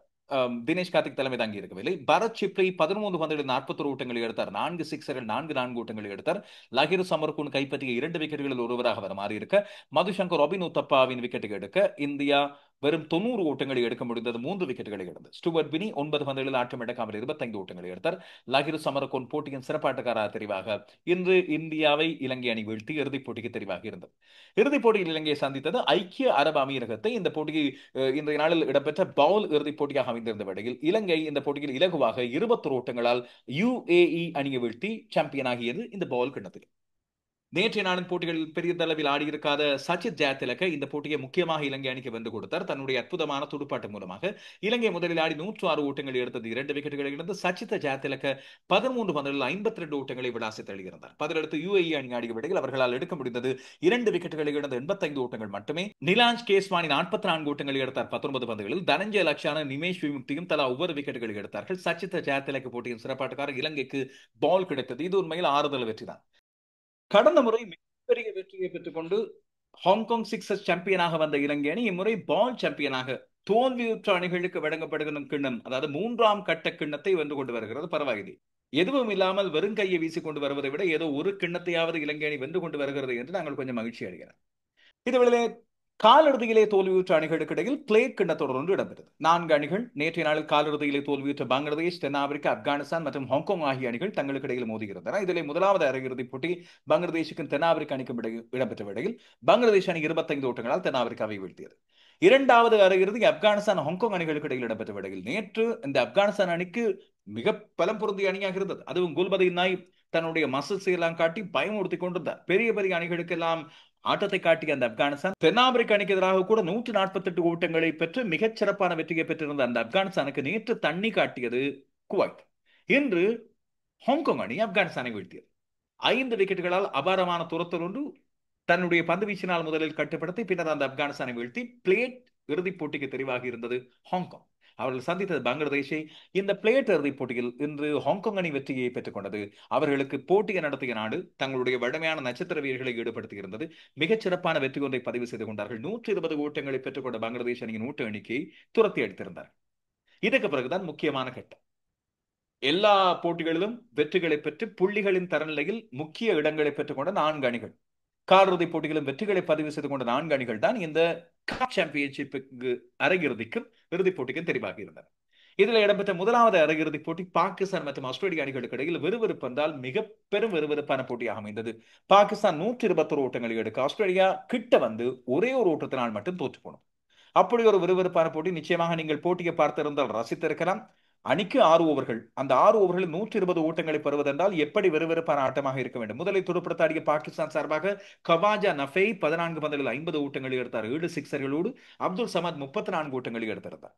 தினேஷ் கார்த்திக் தலைமை தாங்கி இருக்கவில்லை. பரத் சிப்ளி 13 பந்துகளில் 41 ஓட்டங்களை எடுத்தார். 4 சிக்ஸர்கள் 4 ஓட்டங்களை எடுத்தார். லஹிரு சமர்குன் கைப்பற்றிய 2 விக்கெட்டுகளில் ஒருவராக அவர் மாறியிருக்க மதுசங்கர் ரொபின் உத்தப்பாவின் விக்கெட்டை எடுக்க இந்தியா வெறும் 90 ஓட்டங்களை எடுக்க முடிந்தது. 3 விக்கெட்டுகளை எடுத்தது. ஸ்டூவர்ட் பினி 9 பந்துகளில் ஆட்டம் இழக்காமல் 25 ஓட்டங்களை எடுத்தார். லஹிரு சமரகோன் போட்டியின் சிறப்பாட்டக்காரராக தெரிவாக இன்று இந்தியாவை இலங்கை அணி வீழ்த்தி இறுதிப் போட்டிக்கு தெரிவாக இருந்தது. இறுதிப் போட்டியில் இலங்கையை சந்தித்தது ஐக்கிய அரபு அமீரகத்தை. இந்த போட்டியை இன்றைய நாளில் இடம்பெற்ற பவுல் இறுதிப் போட்டியாக அமைந்திருந்த வேளையில் இலங்கை இந்த போட்டியில் இலகுவாக 21 ஓட்டங்களால் UAE அணியை வீழ்த்தி சாம்பியன் ஆகியது இந்த பவுல் கிண்ணத்தில். நேற்றைய நாளின் போட்டிகளில் பெரிய அளவில் ஆடியிருக்காத சச்சித் ஜெயதிலக இந்த போட்டியை முக்கியமாக இலங்கை அணிக்கு வென்று கொடுத்தார். தன்னுடைய அற்புதமான துடுப்பாட்டம் மூலமாக இலங்கை முதலில் ஆடி 106 ஓட்டங்கள் எடுத்தது. 2 விக்கெட்டுகளை இழந்து சச்சித் ஜெயதிலக 13 பந்துகளில் 52 ஓட்டங்களை விளாசி தள்ளியிருந்தார். பதிலடுத்து UAE அணி ஆடிய வேளையில் அவர்களால் எடுக்க முடிந்தது 2 விக்கெட்டுகளை இழந்து 85 ஓட்டங்கள் மட்டுமே. நிலாஞ்ச் கேஸ்வானி 44 ஓட்டங்களை எடுத்தார் 19 பந்துகளில். தனஞ்சய லக்ஷான, நிமேஷ் விமுக்தியும் தலா ஒவ்வொரு விக்கெட்டுகளை எடுத்தார்கள். சச்சித் ஜெயதிலக போட்டியின் சிறப்பாட்டக்காரர். இலங்கைக்கு பால் கிடைத்தது. இது உண்மையில் ஆறுதல் வெற்றிதான். கடந்த முறை மிகப்பெரிய வெற்றியை பெற்றுக்கொண்டு ஹாங்காங் சிக்ஸர்ஸ் சாம்பியனாக வந்த இலங்கை அணி இம்முறை பால் சாம்பியனாக தோல்வியுற்ற அணிகளுக்கு வழங்கப்படுகிற கிண்ணம், அதாவது 3ஆம் கட்ட கிண்ணத்தை வென்று கொண்டு வருகிறது. பரவாயில்லை, எதுவும் இல்லாமல் வெறும் கையை வீசிக் கொண்டு வருவதை விட ஏதோ ஒரு கிண்ணத்தையாவது இலங்கை அணி வென்று கொண்டு வருகிறது என்று நாங்கள் கொஞ்சம் மகிழ்ச்சி அடைகிறோம். இதுவேளை காலிறுதியிலே தோல்வியுற்ற அணிகளுக்கு இடையில் பிளேட் கிண்ணத்தொடர் ஒன்று இடம்பெற்றது. 4 அணிகள் நேற்றைய நாளில் காலிறுதியிலே தோல்வியுற்ற பங்களாதேஷ், தென்னாப்பிரிக்கா, ஆப்கானிஸ்தான் மற்றும் ஹாங்காங் ஆகிய அணிகள் தங்களுக்கு இடையில் மோதுகின்றன. இதிலே முதலாவது அரையிறுதிப் போட்டி பங்களாதேஷுக்கும் தென்னாப்பிரிக்கா அணிக்கும் இடம்பெற்ற வேளையில் பங்களாதேஷ் அணி 25 ஓட்டங்களால் தென்னாப்பிரிக்காவை வீழ்த்தியது. இரண்டாவது அரையிறுதி ஆப்கானிஸ்தான் ஹாங்காங் அணிகளுக்கு இடையில் இடம்பெற்ற வேளையில் நேற்று இந்த ஆப்கானிஸ்தான் அணிக்கு மிக பலம் பொருந்திய அணியாக இருந்தது. அதுவும் குல்பதீன் நாயிப் தன்னுடைய மசில்ஸை எல்லாம் காட்டி பயமுறுத்தி கொண்டிருந்தார். பெரிய பெரிய அணிகளுக்கு எல்லாம் ஆட்டத்தை காட்டிய அந்த ஆப்கானிஸ்தான் தென்னாப்பிரிக்க அணிக்கு எதிராக கூட 148 ஓட்டங்களை பெற்று மிகச் சிறப்பான வெற்றியை பெற்றிருந்த அந்த ஆப்கானிஸ்தானுக்கு நேற்று தண்ணி காட்டியது குவைத். இன்று ஹாங்காங் அணி ஆப்கானிஸ்தானை வீழ்த்தியது. 5 விக்கெட்டுகளால் அபாரமான துரத்தல் ஒன்று தன்னுடைய பந்து வீச்சினால் முதலில் கட்டுப்படுத்தி பின்னர் அந்த ஆப்கானிஸ்தானை வீழ்த்தி பிளேட் இறுதிப் போட்டிக்கு தெரிவாக இருந்தது ஹாங்காங். அவர்கள் சந்தித்தது பங்களாதேஷை. இந்த பிளேட் இறுதிப் போட்டியில் இன்று ஹாங்காங் அணி வெற்றியை பெற்றுக் கொண்டது. அவர்களுக்கு போட்டியை நடத்திய நாடு தங்களுடைய வலிமையான நட்சத்திர வீரர்களை ஈடுபடுத்தியிருந்தது. மிகச் சிறப்பான வெற்றி ஒன்றை பதிவு செய்து கொண்டார்கள். 120 ஓட்டங்களை பெற்றுக்கொண்ட பங்களாதேஷ் அணியின் ஓட்ட எண்ணிக்கையை துரத்தி அடித்திருந்தார். இதற்கு பிறகுதான் முக்கியமான கட்டம். எல்லா போட்டிகளிலும் வெற்றிகளை பெற்று புள்ளிகளின் தரநிலையில் முக்கிய இடங்களை பெற்றுக்கொண்ட 4 அணிகள், காலிறுதிப் போட்டிகளும் வெற்றிகளை பதிவு செய்து கொண்ட 4 அணிகள் தான் இந்த கப் சாம்பியன்ஷிப்புக்கு அரையிறுதிக்கும் இறுதிப் போட்டிக்கும் தெரிவாக இருந்தன. இதில் இடம்பெற்ற முதலாவது அரையிறுதிப் போட்டி பாகிஸ்தான் மற்றும் ஆஸ்திரேலிய அணிகளுக்கு இடையில் விறுவிறுப்பு வந்தால் மிக பெரும் விறுவிறுப்பான போட்டியாக அமைந்தது. பாகிஸ்தான் 121 ஓட்டங்களை எடுக்க ஆஸ்திரேலியா கிட்ட வந்து ஒரே ஒரு ஓட்டத்தினால் மட்டும் தோற்று போனோம். அப்படி ஒரு விறுவிறுப்பான போட்டி. நிச்சயமாக நீங்கள் போட்டியை பார்த்திருந்தால் ரசித்திருக்கலாம். அணிக்கு 6 ஓவர்கள், அந்த 6 ஓவர்களில் 120 ஓட்டங்களை பெறுவதென்றால் எப்படி விறுவிறுப்பான ஆட்டமாக இருக்க வேண்டும். முதலில் துடுப்படுத்தாடிய பாகிஸ்தான் சார்பாக கவாஜா நஃபை 14 பந்துகளில் 50 ஓட்டங்களை எடுத்தார். 7 சிக்ஸர்களோடு அப்துல் சமத் 34 ஓட்டங்களை எடுத்திருந்தார்.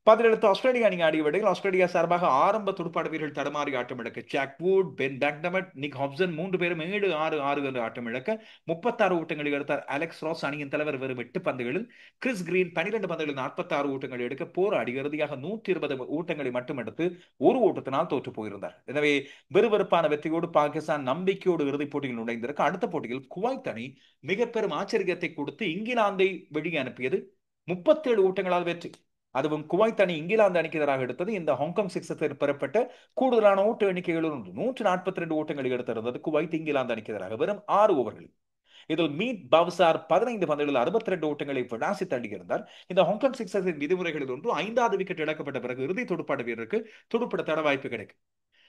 பதிலெடுத்து ஆஸ்திரேலிய அணி ஆடிய வேளையில் ஆஸ்திரேலியா சார்பாக ஆரம்ப துடுப்பாட்ட வீரர்கள் தடமாறி ஆட்டம் இழக்க ஜாக் வூட், பென் டாக்னமட், நிக் ஹாப்சன் 3 பேரும் 7-6-6 என்று ஆட்டம் இழக்க 36 ஓட்டங்களை எடுத்தார். அலெக்ஸ் ராஸ் அணியின் தலைவர் வெறும் 8 பந்துகளில், கிறிஸ் கிரீன் 12 பந்துகளில் 46 ஓட்டங்களை எடுக்க போராடி இறுதியாக 120 ஓட்டங்களை மட்டும் எடுத்து ஒரு ஓட்டத்தினால் தோற்று போயிருந்தார். எனவே விறுவிறுப்பான வெற்றியோடு பாகிஸ்தான் நம்பிக்கையோடு இறுதிப் போட்டியில் நுழைந்திருக்க அடுத்த போட்டியில் குவைத் அணி மிக பெரும் ஆச்சரியத்தை கொடுத்து இங்கிலாந்தை வெளியே அனுப்பியது. 37 ஓட்டங்களால் வெற்றி. அதுவும் குவைத் அணி இங்கிலாந்து அணிக்கு எதிராக எடுத்தது இந்த ஹாங்காங் சிக்ஸஸில் பெறப்பட்ட கூடுதலான ஓட்ட எண்ணிக்கைகள் 142 ஓட்டங்களை எடுத்திருந்தது குவைத் இங்கிலாந்து அணிக்கு எதிராக வெறும் 6 ஓவர்கள். இதில் மீட் பவுசார் 15 பந்துகளில் 62 ஓட்டங்களை விளாசி தள்ளியிருந்தார். இந்த ஹாங்காங் சிக்ஸர்ஸின் விதிமுறைகளில் ஒன்று 5வது விக்கெட் இழக்கப்பட்ட பிறகு இறுதி துடுப்பாட்ட வீரருக்கு துடுப்படுத்தாட வாய்ப்பு கிடைக்கும்.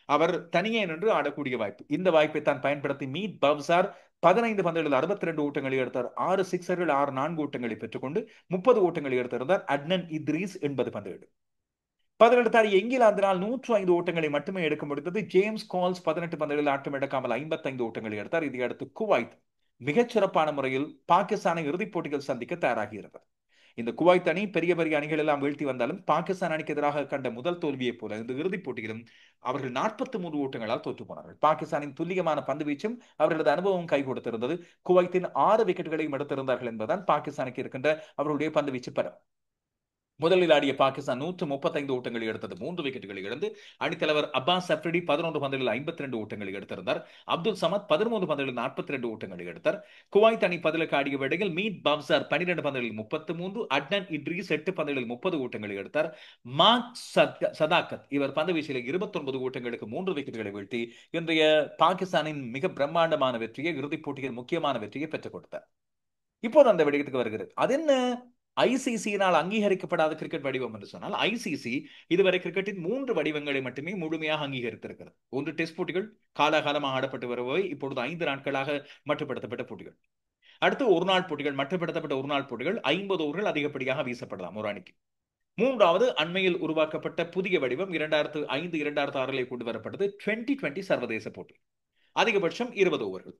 அவர் தனியே நின்று ஆடக்கூடிய வாய்ப்பு. இந்த வாய்ப்பை தான் பயன்படுத்தி மீட் பவுசார் 15 பந்துகளில் 62 ஓட்டங்களை எடுத்தார். 6 சிக்ஸர்கள் 6 4 ஓட்டங்களை பெற்றுக்கொண்டு 30 ஓட்டங்களை எடுத்திருந்தார். அட்னன் இத்ரீஸ் 80 பந்துகள். பதினெடுத்தார் இங்கிலாந்தினால் 105 ஓட்டங்களை மட்டுமே எடுக்க முடிந்தது. ஜேம்ஸ் கால்ஸ் 18 பந்துகளில் ஆட்டம் எடுக்காமல் 55 ஓட்டங்களை எடுத்தார். இதையடுத்து குவைத் மிகச்சிறப்பான முறையில் பாகிஸ்தானை இறுதிப் போட்டிகள் சந்திக்க தயாராகிறது. இந்த குவைத் அணி பெரிய பெரிய அணிகள் எல்லாம் வீழ்த்தி வந்தாலும் பாகிஸ்தான் அணிக்கு எதிராக கண்ட முதல் தோல்வியை போல இந்த இறுதிப் போட்டியிலும் அவர்கள் 43 ஓட்டங்களால் தோற்று போனார்கள். பாகிஸ்தானின் துல்லியமான பந்து வீச்சும் அவர்களது அனுபவம் கை கொடுத்திருந்தது. குவைத்தின் 6 விக்கெட்டுகளையும் எடுத்திருந்தார்கள் என்பதுதான் பாகிஸ்தானுக்கு இருக்கின்ற அவர்களுடைய பந்து வீச்சு பலம். முதலில் ஆடிய பாகிஸ்தான் 135 ஓட்டங்களை எடுத்தது. 3 விக்கெட்டுகளை இழந்து அணித்தலைவர் அப்பாஸ் அப்ரிடி 11 பந்துகளில் 52 ஓட்டங்களை எடுத்திருந்தார். அப்துல் சமத் 13 பந்துகளில் 42 ஓட்டங்களை எடுத்தார். குவைத் அணி பதிலுக்கு ஆடிய வேளையில் மீட் பவுசார் 12 பந்துகளில் 33, அட்னன் இட்ரீஸ் 8 பந்துகளில் 30 ஓட்டங்களை எடுத்தார். மார்க் சதாகத் இவர் பந்து வீச்சில் 29 ஓட்டங்களுக்கு 3 விக்கெட்டுகளை வீழ்த்தி இன்றைய பாகிஸ்தானின் மிக பிரம்மாண்டமான வெற்றியை, இறுதிப் போட்டியில் முக்கியமான வெற்றியை பெற்றுக் கொடுத்தார். இப்போது அந்த விடயத்துக்கு வருகிறது. அது என்ன? ஐசிசியினால் அங்கீகரிக்கப்படாத கிரிக்கெட் வடிவம் என்று சொன்னால், ஐசிசி இதுவரை கிரிக்கெட்டின் 3 வடிவங்களை மட்டுமே முழுமையாக அங்கீகரித்திருக்கிறது. ஒன்று டெஸ்ட் போட்டிகள், காலாகாலமாக ஆடப்பட்டு வருபவை, இப்பொழுது 5 நாட்களாக மட்டுப்படுத்தப்பட்ட போட்டிகள். அடுத்து ஒரு நாள் போட்டிகள், மட்டுப்படுத்தப்பட்ட ஒரு நாள் போட்டிகள் 50 ஓவர்கள் அதிகப்படியாக வீசப்படலாம் ஒரு அணிக்கு. மூன்றாவது அண்மையில் உருவாக்கப்பட்ட புதிய வடிவம் 2005 2006 கொண்டு வரப்பட்டது 2020 சர்வதேச போட்டி. அதிகபட்சம் 20 ஓவர்கள்.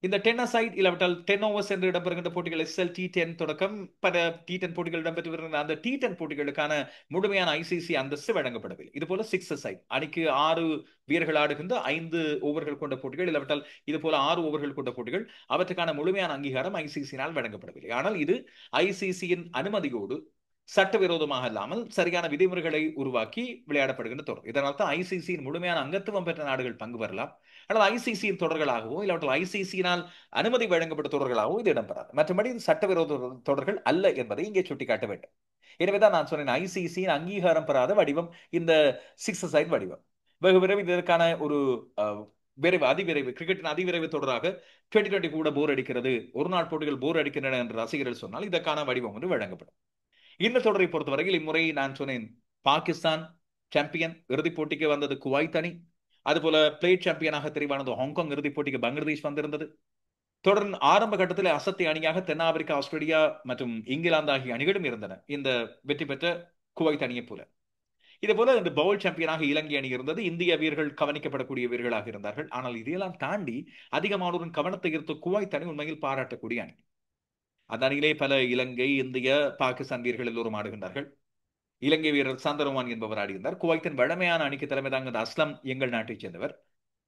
இந்த 10 சைட் இல்லாவிட்டால் 10 ஓவர்ஸ் என்று இடம்பெறுகின்ற போட்டிகள் எஸ்எல் T10 தொடக்கம் பல T10 போட்டிகள் இடம்பெற்று வருகின்ற அந்த T10 போட்டிகளுக்கான முழுமையான ஐசிசி அந்தஸ்து வழங்கப்படவில்லை. இது போல 6 சைட் அணிக்கு 6 வீரர்கள் ஆடுகின்ற 5 ஓவர்கள் கொண்ட போட்டிகள், இல்லாவிட்டால் இது போல 6 ஓவர்கள் கொண்ட போட்டிகள், அவற்றுக்கான முழுமையான அங்கீகாரம் ஐசிசியினால் வழங்கப்படவில்லை. ஆனால் இது ஐசிசியின் அனுமதியோடு சட்டவிரோதமாக இல்லாமல் சரியான விதிமுறைகளை உருவாக்கி விளையாடப்படுகின்ற தொடர். இதனால் தான் ஐசிசியின் முழுமையான அங்கத்துவம் பெற்ற நாடுகள் பங்கு பெறலாம். ஆனால் ஐசிசியின் தொடர்களாகவோ இல்லாவற்றில் ஐசிசியினால் அனுமதி வழங்கப்பட்ட தொடர்களாகவோ இது இடம்பெறாது. மற்றபடி இது சட்டவிரோத தொடர்கள் அல்ல என்பதை இங்கே சுட்டிக்காட்ட வேண்டும். எனவேதான் நான் சொன்னேன், ஐசிசியின் அங்கீகாரம் பெறாத வடிவம் இந்த 6 சைட் வடிவம். வெகு விரைவில் இதற்கான ஒரு விரைவு அதிவிரைவு கிரிக்கெட்டின் அதிவிரைவு தொடராக 2020 கூட போர் அடிக்கிறது, ஒரு நாள் போட்டிகள் போர் அடிக்கின்றன என்று ரசிகர்கள் சொன்னால் இதற்கான வடிவம் ஒன்று வழங்கப்படும். இந்த தொடரை பொறுத்தவரையில் இம்முறை நான் சொன்னேன், பாகிஸ்தான் சாம்பியன், இறுதிப் போட்டிக்கு வந்தது குவைத் அணி. அதுபோல பிளேட் சாம்பியனாக தெரிவானது ஹாங்காங், இறுதிப் போட்டிக்கு பங்களாதேஷ் வந்திருந்தது. தொடர்ந்து ஆரம்ப கட்டத்தில் அசத்திய அணியாக தென்னாப்பிரிக்கா, ஆஸ்திரேலியா மற்றும் இங்கிலாந்து ஆகிய அணிகளும் இருந்தன இந்த வெற்றி பெற்ற குவைத் அணியை போல. இதே போல இந்த பவுல் சாம்பியனாக இலங்கை அணி இருந்தது. இந்திய வீரர்கள் கவனிக்கப்படக்கூடிய வீரர்களாக இருந்தார்கள். ஆனால் இதையெல்லாம் தாண்டி அதிகமானோரின் கவனத்தை ஈர்த்த குவைத் அணி உண்மையில் பாராட்டக்கூடிய அணி. அந்த அணியிலே பல இலங்கை, இந்திய, பாகிஸ்தான் வீரர்கள் எல்லோரும் ஆடுகின்றார்கள். இலங்கை வீரர் சாந்தரமான் என்பவர் ஆடியிருந்தார். குவைத்தின் வழமையான அணிக்கு தலைமை தாங்க அஸ்லம் எங்கள் நாட்டைச் சேர்ந்தவர்.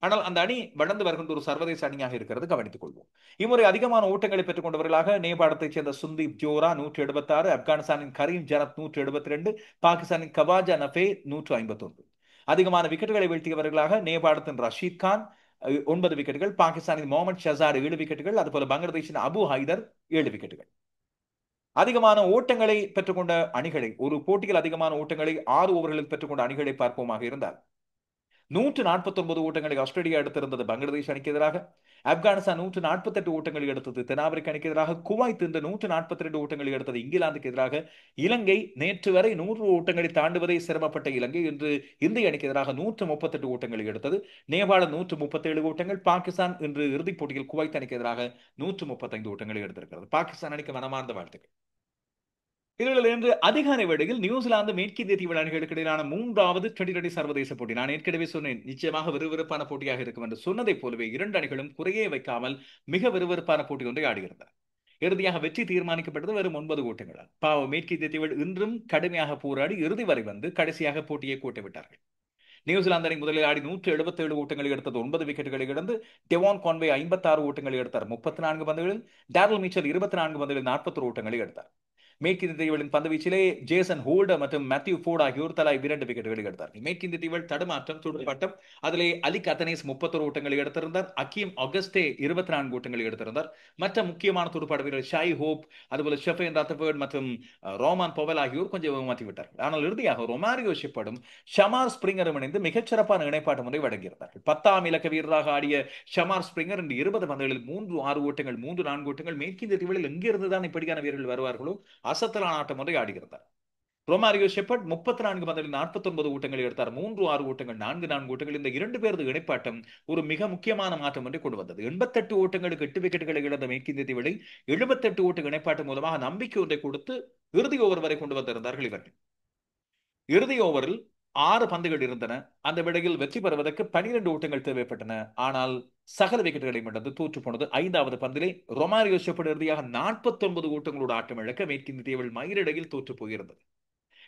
ஆனால் அந்த அணி வளர்ந்து வருகின்ற ஒரு சர்வதேச அணியாக இருக்கிறது, கவனித்துக் கொள்வோம். இம்முறை அதிகமான ஓட்டங்களை பெற்றுக் கொண்டவர்களாக நேபாளத்தைச் சேர்ந்த சுந்தீப் ஜோரா 176, ஆப்கானிஸ்தானின் கரீம் ஜனத் 172, பாகிஸ்தானின் கவாஜா நஃபே 151. அதிகமான விக்கெட்டுகளை வீழ்த்தியவர்களாக நேபாளத்தின் ரஷீத் கான் 9 விக்கெட்டுகள், பாகிஸ்தானின் முகமது ஷசார் 7 விக்கெட்டுகள், அதுபோல பங்களாதேஷின் அபு ஹைதர் 7 விக்கெட்டுகள். அதிகமான ஓட்டங்களை பெற்றுக்கொண்ட அணிகளை, ஒரு போட்டியில் அதிகமான ஓட்டங்களை 6 ஓவர்களில் பெற்றுக்கொண்ட அணிகளை பார்ப்போமாக இருந்தால் 149 ஓட்டங்களை ஆஸ்திரேலியா எடுத்திருந்தது பங்களாதேஷ் அணிக்கு எதிராக. ஆப்கானிஸ்தான் 148 ஓட்டங்களை எடுத்தது தென்னாப்பிரிக்க அணிக்கு எதிராக. குவைத் இந்த 142 ஓட்டங்களை எடுத்தது இங்கிலாந்துக்கு எதிராக. இலங்கை நேற்று வரை 100 ஓட்டங்களை தாண்டுவதை சிரமப்பட்ட இலங்கை இன்று இந்திய அணிக்கு எதிராக 138 ஓட்டங்களை எடுத்தது. நேபாளம் 137 ஓட்டங்கள். பாகிஸ்தான் இன்று இறுதிப் போட்டியில் குவைத் அணிக்கு எதிராக 135 ஓட்டங்களை எடுத்திருக்கிறது. பாகிஸ்தான் அணிக்கு மனமார்ந்த வாழ்த்துக்கள். இதிலிருந்து அதிகாலை வேளையில் நியூசிலாந்து மேற்கிந்திய தீவு அணிகளுக்கு இடையிலான 3வது 2020 சர்வதேச போட்டி. நான் ஏற்கனவே சொன்னேன், நிச்சயமாக விறுவிறுப்பான போட்டியாக இருக்கும் என்று சொன்னதை போலவே 2 அணிகளும் குறையே வைக்காமல் மிக விறுவிறுப்பான போட்டி ஒன்றை ஆடுகின்றன. இறுதியாக வெற்றி தீர்மானிக்கப்பட்டது வெறும் 9 ஓட்டங்களால். பாவம் மேற்கிந்திய தீவுகள் இன்றும் கடுமையாக போராடி இறுதி வரை வந்து கடைசியாக போட்டியை கோட்டை விட்டார்கள். நியூசிலாந்து அணி முதலில் ஆடி 177 ஓட்டங்களை எடுத்தது, 9 விக்கெட்டுகளை இழந்து. டெவான் கான்வே 56 ஓட்டங்களை எடுத்தார் 34 பந்துகளில். டேரல் மிச்சல் 24 பந்துகளில் 41 ஓட்டங்களை எடுத்தார். மேற்கிந்திய தீவுகளின் பந்துவீச்சிலே ஜேசன் ஹோல்டர் மற்றும் மேத்யூ ஃபோர்ட் ஆகியோர் தலா 2 விக்கெட்டுகளை எடுத்தார்கள். மேற்கிந்திய தீவுகள் தடுமாற்றம் துடுப்பாட்டம் அதிலே அலிக் அத்தனேஸ் 31 ஓட்டங்களை எடுத்திருந்தார். அக்கீம் ஆகஸ்டே 24 ஓட்டங்களை எடுத்திருந்தார். மற்ற முக்கியமான துடுப்பாட்ட வீரர் ஷாய் ஹோப், அதுபோல ஷெஃபேன் ரத்தபர்ட் மற்றும் ரோமான் பவல் ஆகியோர் கொஞ்சம் ஏமாற்றி விட்டார்கள். ஆனால் இறுதியாக ரொமாரியோ ஷெப்பர்டும் ஷமார் ஸ்பிரிங்கரும் இணைந்து மிகச்சிறப்பான இணைப்பாட்டம் ஒன்றை வழங்கியிருந்தார்கள். 10ஆம் இலக்க வீரராக ஆடிய ஷமார் ஸ்பிரிங்கர் இன்று 20 பந்துகளில் 3-6 ஓட்டங்கள் 3-4 ஓட்டங்கள். மேற்கிந்திய தீவுகளில் எங்கிருந்துதான் இப்படியான வீரர்கள் வருவார்களோ அசத்தலான ஆட்டம் ஒன்றை ஆடுகிறார். ரொமாரியோ ஷெப்பர்ட் 34 பந்துகளில் 49 ஓட்டங்களை எடுத்தார். 3-6 ஓட்டங்கள் 4-4 ஓட்டங்கள். இந்த 2 பேரது இணைப்பாட்டம் ஒரு மிக முக்கியமான மாற்றம் ஒன்றை கொண்டு வந்தது. 88 ஓட்டங்களுக்கு 8 விக்கெட்டுகளை இழந்த மேற்கிந்திய தீவுகளை 78 ஓட்டு இணைப்பாட்டம் மூலமாக நம்பிக்கை ஒன்றை கொடுத்து இறுதி ஓவர் வரை கொண்டு வந்திருந்தார்கள் இவர்கள். இறுதி ஓவரில் 6 பந்துகள் இருந்தன. அந்த விடையில் வெற்றி பெறுவதற்கு 12 ஓட்டங்கள் தேவைப்பட்டன. ஆனால் சகல விக்கெட்டுகளை இழந்து தோற்று போனது. 5வது பந்திலே ரொமாரியோ ஷெப்பர்ட் இறுதியாக 49 ஓட்டங்களோடு ஆட்டம் இழக்க மேற்கிந்திய தீவுகள் மயிரிடையில் தோற்று போயிருந்தது.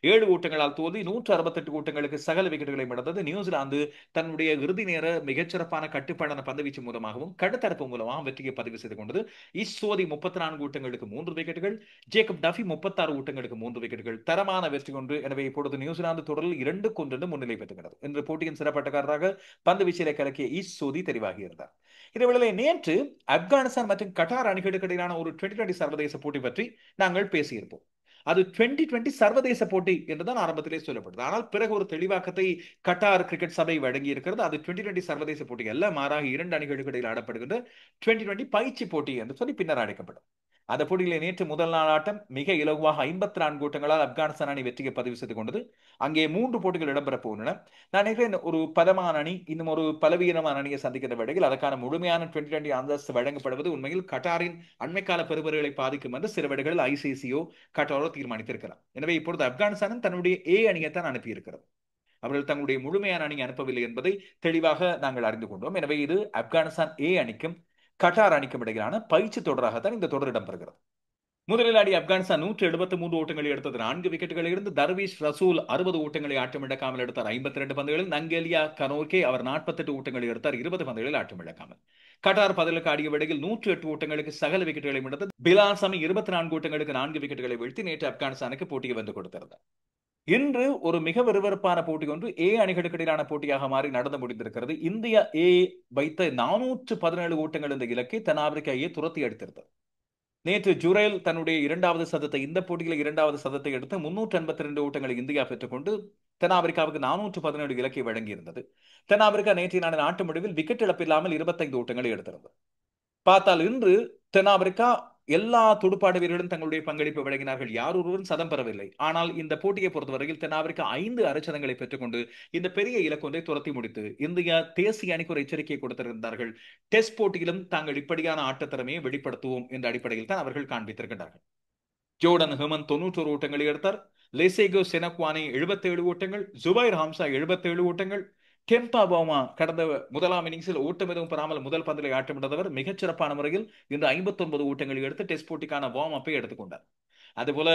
7 ஓட்டங்களால் தோல்வி. 168 ஓட்டங்களுக்கு சகல விக்கெட்டுகளை இழந்தது. நியூசிலாந்து தன்னுடைய இறுதி நேர மிகச்சிறப்பான கட்டுப்பாடான பந்துவீச்சு மூலமாகவும் கடுத்தடுப்பு மூலமாகவும் வெற்றியை பதிவு செய்து கொண்டது. இஸ்ஸோதி 34 ஓட்டங்களுக்கு 3 விக்கெட்டுகள், ஜேக்கப் டஃபி 36 ஓட்டங்களுக்கு 3 விக்கெட்டுகள். தரமான வெற்றி கொண்டு எனவே இப்பொழுது நியூசிலாந்து தொடரில் 2-1 முன்னிலை பெற்றுகிறது. இன்று போட்டியின் சிறப்பாட்டக்காரராக பந்துவீச்சிலே கலக்கிய இஸ்ஸோதி தெரிவாகியிருந்தார். இதேவேளை நேற்று ஆப்கானிஸ்தான் மற்றும் கட்டார் அணிகளுக்கு இடையிலான ஒரு 2020 சர்வதேச போட்டி பற்றி நாங்கள் பேசியிருப்போம். அது 2020 சர்வதேச போட்டி என்றுதான் ஆரம்பத்திலே சொல்லப்படுது. ஆனால் பிறகு ஒரு தெளிவாக்கத்தை கட்டார் கிரிக்கெட் சபை வழங்கி இருக்கிறது. அது 2020 சர்வதேச போட்டி அல்ல, மாறாக 2 அணிகளுக்கு இடையில் ஆடப்படுகின்ற 2020 பயிற்சி போட்டி என்று சொல்லி பின்னர் அழைக்கப்படும். அந்த போட்டியிலே நேற்று முதல் நாள் ஆட்டம் மிக இலகுவாக 54 ஓட்டங்களால் ஆப்கானிஸ்தான் அணி வெற்றியை பதிவு செய்து கொண்டது. அங்கே 3 போட்டிகள் இடம்பெறப் போகின்றன. நான் நினைக்கிறேன் ஒரு பலமான அணி இன்னும் ஒரு பலவீனமான அணியை சந்திக்கின்ற வேளையில் அதற்கான முழுமையான 2020 அந்தஸ்து வழங்கப்படுவது உண்மையில் கட்டாரின் அண்மைக்கால பெறுபர்களை பாதிக்கும் என்று சில வேளைகளில் ஐசிசியோ கட்டாரோ தீர்மானித்திருக்கிறார். எனவே இப்பொழுது ஆப்கானிஸ்தானும் தன்னுடைய ஏ அணியைத்தான் அனுப்பியிருக்கிறது. அவர்கள் தங்களுடைய முழுமையான அணி அனுப்பவில்லை என்பதை தெளிவாக நாங்கள் அறிந்து கொண்டோம். எனவே இது ஆப்கானிஸ்தான் ஏ அணிக்கும் கட்டார் அணிக்கும் இடையிலான பயிற்சி தொடராகத்தான் இந்த தொடர் இடம்பெறுகிறது. முதலில் ஆடிய ஆப்கானிஸ்தான் 173 ஓட்டங்களை எடுத்தது. 4 விக்கெட்டுகளை இருந்து தர்வீஷ் ரசூல் 60 ஓட்டங்களை ஆட்டமிழக்காமல் எடுத்தார். 52 பந்துகளில் நங்கேலியா கனோர்கே அவர் 48 ஓட்டங்களை எடுத்தார். 20 பந்துகளில் ஆட்டமிழக்காமல். கட்டார் பதிலுக்கு ஆடிய வேளையில் 108 ஓட்டங்களுக்கு சகல விக்கெட்டுகளை இழந்தது. பிலால் சமி 24 ஓட்டங்களுக்கு 4 விக்கெட்டுகளை வீழ்த்தி நேற்று ஆப்கானிஸ்தானுக்கு போட்டியை வென்று கொடுத்திருந்தார். இன்று ஒரு மிக விறுவிறுப்பான போட்டி ஒன்று ஏ அணிகளுக்கு இடையிலான போட்டியாக மாறி நடந்து முடிந்திருக்கிறது. இந்தியா ஏ வைத்த 417 ஓட்டங்கள் இந்த இலக்கை தென்னாப்பிரிக்கா ஏ துரத்தி அடித்திருந்தது. நேற்று ஜுரேல் தன்னுடைய 2வது சதத்தை இந்த போட்டியில் 2வது சதத்தை எடுத்து 382 ஓட்டங்களை இந்தியா பெற்றுக்கொண்டு தென்னாப்பிரிக்காவுக்கு 417 இலக்கை வழங்கியிருந்தது. தென்னாப்பிரிக்கா நேற்றைய நாளின் ஆட்ட முடிவில் விக்கெட் இழப்பு இல்லாமல் 25 ஓட்டங்களை எடுத்திருந்தது. பார்த்தால் இன்று தென்னாப்பிரிக்கா எல்லா துடுப்பாட்ட வீரர்களும் தங்களுடைய பங்களிப்பை வழங்கினார்கள். யார் ஒருவரும் சதம் பெறவில்லை. ஆனால் இந்த போட்டியை பொறுத்தவரையில் தென்னாப்பிரிக்கா 5 அரைச்சதங்களை பெற்றுக்கொண்டு இந்த பெரிய இலக்கொன்றை துரத்தி முடித்து இந்தியா தேசிய அணிக்கு ஒரு எச்சரிக்கையை கொடுத்திருந்தார்கள். டெஸ்ட் போட்டியிலும் தாங்கள் இப்படியான ஆட்டத்திறமையை வெளிப்படுத்துவோம் என்ற அடிப்படையில் தான் அவர்கள் காண்பித்திருக்கிறார்கள். ஜோர்டன் ஹெமன் 91 ஓட்டங்களை எடுத்தார். லெசேகோ செனக்வானே 77 ஓட்டங்கள், ஜுபைர் ஹம்சா 77 ஓட்டங்கள், கெம்பா பவுமா கடந்த முதலாம் இன்னிங்ஸில் ஓட்டம் எதுவும் பெறாமல் முதல் பந்திலை ஆட்டமிட்டவர் மிகச்சிறப்பான முறையில் இந்த 59 ஓட்டங்களை எடுத்து டெஸ்ட் போட்டிக்கான வார்ம் அப்பை எடுத்துக்கொண்டார். அதுபோல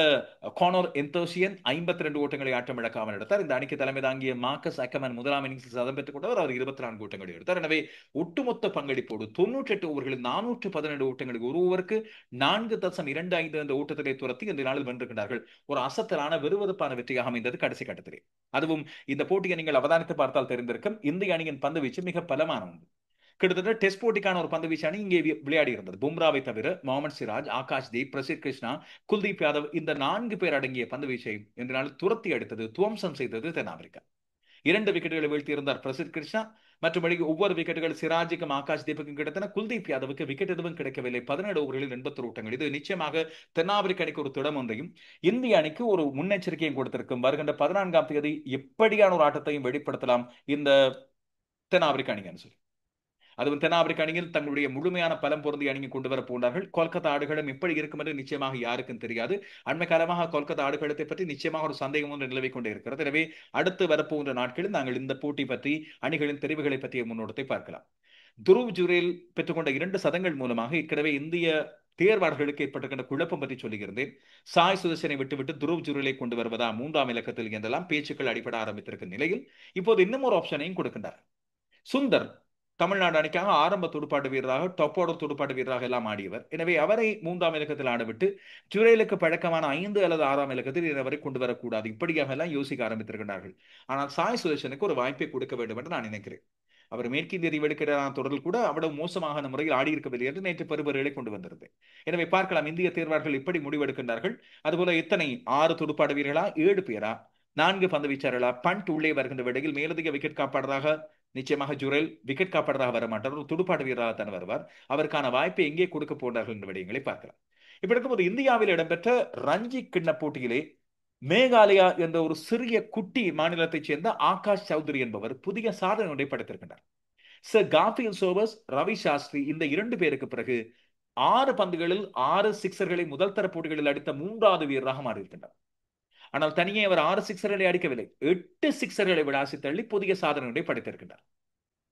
கானோர் எந்தோசியன் 52 ஓட்டங்களை ஆட்டம் இழக்காமல் எடுத்தார். இந்த அணிக்கு தலைமை தாங்கிய மார்க்கஸ் அக்கமன் முதலாம் இன்னிங்ஸில் சதம் பெற்றுக் கொண்டவர். அவர் 24 ஓட்டங்களை எடுத்தார். எனவே ஒட்டுமொத்த பங்களிப்போடு 98 ஓவர்களில் 412 ஓட்டங்களுக்கு ஒரு ஓவருக்கு 4.25 என்ற ஓட்டத்திலே துரத்தி இந்த நாளில் வென்றிருக்கிறார்கள். ஒரு அசத்தலான விறுவிறுப்பான வெற்றியாக அமைந்தது கடைசி கட்டத்திலே. அதுவும் இந்த போட்டியை நீங்கள் அவதானித்து பார்த்தால் தெரிந்திருக்கும் இந்திய அணியின் பந்து வீச்சு மிக பலமான ஒன்று. கிட்டத்தட்ட டெஸ்ட் போட்டிக்கான ஒரு பந்து வீச்சு அணி இங்கே விளையாடி இருந்தது. பும்ராவை தவிர முகமது சிராஜ், ஆகாஷ் தீப், பிரசித் கிருஷ்ணா, குல்தீப் யாதவ் இந்த 4 பேர் அடங்கிய பந்து வீச்சை இந்த நாள் துரத்தி அடித்தது, துவம்சம் செய்தது தென்னாப்பிரிக்கா. 2 விக்கெட்டுகளை வீழ்த்தி இருந்தார் பிரசித் கிருஷ்ணா. மற்றபடி ஒவ்வொரு விக்கெட்டுகள் சிராஜுக்கும் ஆகாஷ் தீபுக்கும் கிடைத்தன. குல்தீப் யாதவுக்கு விக்கெட் எதுவும் கிடைக்கவில்லை. 17 ஓவர்களில் 80 ஓட்டங்கள். இது நிச்சயமாக தென்னாப்பிரிக்க அணிக்கு ஒரு திடம் ஒன்றையும் இந்திய அணிக்கு ஒரு முன்னெச்சரிக்கையும் கொடுத்திருக்கும். வருகின்ற 14ஆம் தேதி எப்படியான ஒரு ஆட்டத்தையும் வெளிப்படுத்தலாம் இந்த தென்னாப்பிரிக்க அணின்னு சொல்லி. அதுவும் தென்னாப்பிரிக்க அணியில் தங்களுடைய முழுமையான பலம் பொருந்திய அணியை கொண்டு வர போனார்கள். கொல்கத்தா ஆடுகளம் எப்படி இருக்கும் என்று நிச்சயமாக யாருக்கும் தெரியாது. அண்மை காலமாக கொல்கத்தா ஆடுகளத்தை பற்றி நிச்சயமாக ஒரு சந்தேகம் ஒன்று நிலவிக் கொண்டே இருக்கிறது. எனவே அடுத்து வரப்போகின்ற நாட்களில் நாங்கள் இந்த போட்டி பற்றி அணிகளின் தெரிவுகளை பற்றிய முன்னோட்டத்தை பார்க்கலாம். துருவ் ஜுரேல் பெற்றுக்கொண்ட 2 சதங்கள் மூலமாக ஏற்கனவே இந்திய தேர்வாளர்களுக்கு ஏற்பட்டிருக்கின்ற குழப்பம் பற்றி சொல்லுகிறேன். சாய் சுதர்சனை விட்டுவிட்டு துருவ் ஜுரேலை கொண்டு வருவதா 3ஆம் இலக்கத்தில் என்றெல்லாம் பேச்சுக்கள் அடிபட ஆரம்பித்திருக்கும் நிலையில் இப்போது இன்னும் ஒரு ஆப்ஷனையும் கொடுக்கின்றார். சுந்தர் தமிழ்நாடு அணிக்காக ஆரம்ப துடுப்பாட்ட வீரராக டாப் ஆர்டர் துடுப்பாட்ட வீரராக எல்லாம் ஆடியவர். எனவே அவரை 3ஆம் இலக்கத்தில் ஆடவிட்டு ஜுரேலுக்கு பழக்கமான 5 அல்லது 6ஆம் இலக்கத்தில் அவரை கொண்டு வரக்கூடாது. இப்படியாக எல்லாம் யோசிக்க ஆரம்பித்திருக்கிறார்கள். ஆனால் சாய் சுதர்சனுக்கு ஒரு வாய்ப்பை கொடுக்க வேண்டும் என்று நான் நினைக்கிறேன். அவர் மேற்கிந்திய தீவெடுக்கிறான தொடரில் கூட அவ்வளவு மோசமான முறையில் ஆடியிருக்கவில்லை என்று நேற்று பெறுபேறுகளை கொண்டு வந்திருந்தேன். எனவே பார்க்கலாம் இந்திய தேர்வாளர்கள் எப்படி முடிவெடுக்கின்றார்கள். அதுபோல எத்தனை 6 துடுப்பாட்ட வீரர்களா, 7 பேரா, 4 பந்து வீச்சாளர்களா, பண்ட் உள்ளே வருகின்ற வேளையில் மேலதிக விக்கெட் காப்பாளராக நிச்சயமாக ஜுரேல் விக்கெட் காப்பாளராக வரமாட்டார், ஒரு துடுப்பாட்ட வீரராக தான் வருவார். அவருக்கான வாய்ப்பை எங்கே கொடுக்க போகிறார்கள் என்ற விடயங்களை பார்க்கலாம். இப்ப இருக்கும்போது இந்தியாவில் இடம்பெற்ற ரஞ்சி கிண்ண போட்டியிலே மேகாலயா என்ற ஒரு சிறிய குட்டி மாநிலத்தைச் சேர்ந்த ஆகாஷ் சௌத்ரி என்பவர் புதிய சாதனை ஒன்றை படைத்திருக்கின்றார். Sir Garfield Sobers, Ravi Shastri இந்த 2 பேருக்கு பிறகு 6 பந்துகளில் 6 சிக்சர்களை முதல் தர போட்டிகளில் அடித்த 3வது வீரராக மாறியிருக்கின்றார். ஆனால் தனியே அவர் 6 சிக்சர்களை அடிக்கவில்லை, 8 சிக்சர்களை விளாசி தள்ளி புதிய சாதனை ஒன்றை படைத்திருக்கின்றார்.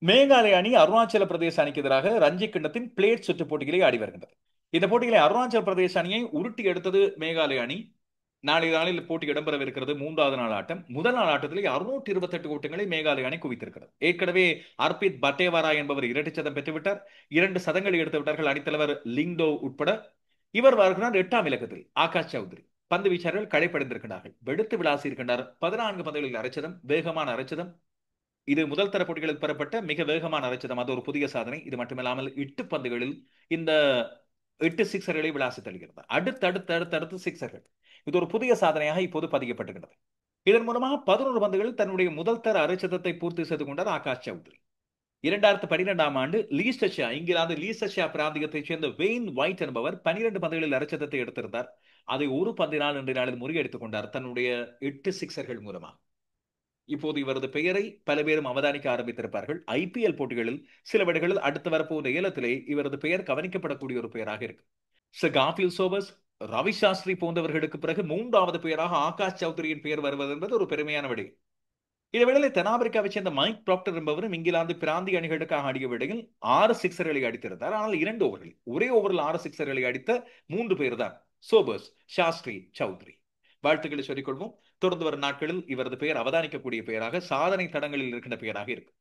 மேகாலய அணி அருணாச்சல பிரதேச அணிக்கு எதிராக ரஞ்சி கிண்ணத்தின் பிளேட் சுற்று போட்டிகளை ஆடி வருகின்றது. இந்த போட்டியிலே அருணாச்சல பிரதேச அணியை உருட்டி எடுத்தது மேகாலய அணி. நாளை நாளில் போட்டி இடம்பெறவிருக்கிறது 3வது நாள் ஆட்டம். முதல் நாள் ஆட்டத்திலே 628 ஓட்டங்களை மேகாலய அணி குவித்திருக்கிறது. ஏற்கனவே அர்பித் பட்டேவாரா என்பவர் இரட்டை சதம் பெற்றுவிட்டார். 2 சதங்களை எடுத்து விட்டார்கள் அணித்தலைவர் லிங்டோ உட்பட. இவர் வருகிறார் 8ஆம் இலக்கத்தில் ஆகாஷ் சௌத்ரி. பந்து வீச்சாளர்கள் களைப்படைந்திருக்கிறார்கள். வெடுத்து விளாசி இருக்கின்றார். 14 பந்துகளில் அரைச்சதம், வேகமான அரைச்சதம். இது முதல் தர போட்டிகளில் பெறப்பட்ட மிக வேகமான அரைச்சதம். அது ஒரு புதிய சாதனை. இது மட்டுமில்லாமல் 8 பந்துகளில் இந்த 8 சிக்சர்களை விளாசி தருகிறது. அடுத்தடுத்து சிக்சர்கள். இது ஒரு புதிய சாதனையாக இப்போது பதியப்பட்டுகிறது. இதன் மூலமாக 11 பந்துகளில் தன்னுடைய முதல் தர அரைச்சதத்தை பூர்த்தி செய்து கொண்டார் ஆகாஷ் சௌத்ரி. 2012ஆம் ஆண்டு லீஸ்டர்ஷியா, இங்கிலாந்து லீஸ்டர்ஷியா பிராந்தியத்தைச் சேர்ந்த வெயின் வைட் என்பவர் 12 பந்துகளில் அரைச்சதத்தை எடுத்திருந்தார். அதை ஒரு பந்தினால் இன்றைய நாளில் முறியடித்துக் கொண்டார் தன்னுடைய 8 சிக்சர்கள் மூலமாக. இப்போது இவரது பெயரை பல பேரும் அவதானிக்க ஆரம்பித்திருப்பார்கள். ஐபிஎல் போட்டிகளில் சில வேளைகளில் அடுத்து வரப்போகிற ஏலத்திலே இவரது பெயர் கவனிக்கப்படக்கூடிய ஒரு பெயராக இருக்கு. Sir Garfield Sobers, Ravi Shastri போன்றவர்களுக்கு பிறகு 3வது பெயராக ஆகாஷ் சௌத்ரியின் பெயர் வருவது என்பது ஒரு பெருமையான விடயம். இதேவேளை தென்னாப்பிரிக்காவை சேர்ந்த மைக் ப்ராக்டர் என்பவரும் இங்கிலாந்து பிராந்திய அணிகளுக்காக ஆடிய வேளையில் 6 சிக்சர்களை அடித்திருந்தார். ஆனால் 2 ஓவர்களில், ஒரே ஓவரில் 6 சிக்சர்களை அடித்த 3 பேர் தான் சோபர்ஸ், சாஸ்திரி, சௌத்ரி. வாழ்த்துக்களை சொல்லிக்கொள்வோம். தொடர்ந்து வரும் நாட்களில் இவரது பெயர் அவதானிக்கக்கூடிய பெயராக, சாதனை தடங்களில் இருக்கின்ற பெயராக இருக்கு.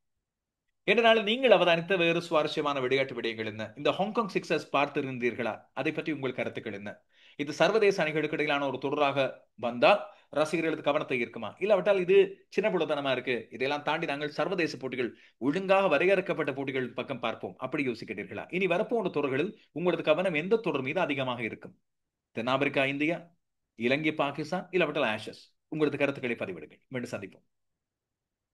என்ற நீங்கள் அவதானித்த வேறு சுவாரஸ்யமான விளையாட்டு விடயங்கள் என்ன? இந்த ஹாங்காங் சிக்ஸர்ஸ் பார்த்திருந்தீர்களா? அதை பற்றி உங்கள் கருத்துக்கள் என்ன? இது சர்வதேச அணிகளுக்கு இடையிலான ஒரு தொடராக வந்தால் ரசிகர்களது கவனத்தை ஈர்க்குமா? இல்லாவிட்டால் இது சின்ன புலத்தனமா இருக்கு, இதெல்லாம் தாண்டி நாங்கள் சர்வதேச போட்டிகள், ஒழுங்காக வரையறுக்கப்பட்ட போட்டிகள் பக்கம் பார்ப்போம், அப்படி யோசிக்கிறீர்களா? இனி வரப்போன்ற தொடர்களில் உங்களது கவனம் எந்த தொடர் மீது அதிகமாக இருக்கும்? தென்னாப்பிரிக்கா, இந்தியா, இலங்கை, பாகிஸ்தான், இல்லாவிட்டால் ஆஷஸ்? உங்களது கருத்துக்களை பதிவிடுங்கள். மீண்டும் சந்திப்போம்.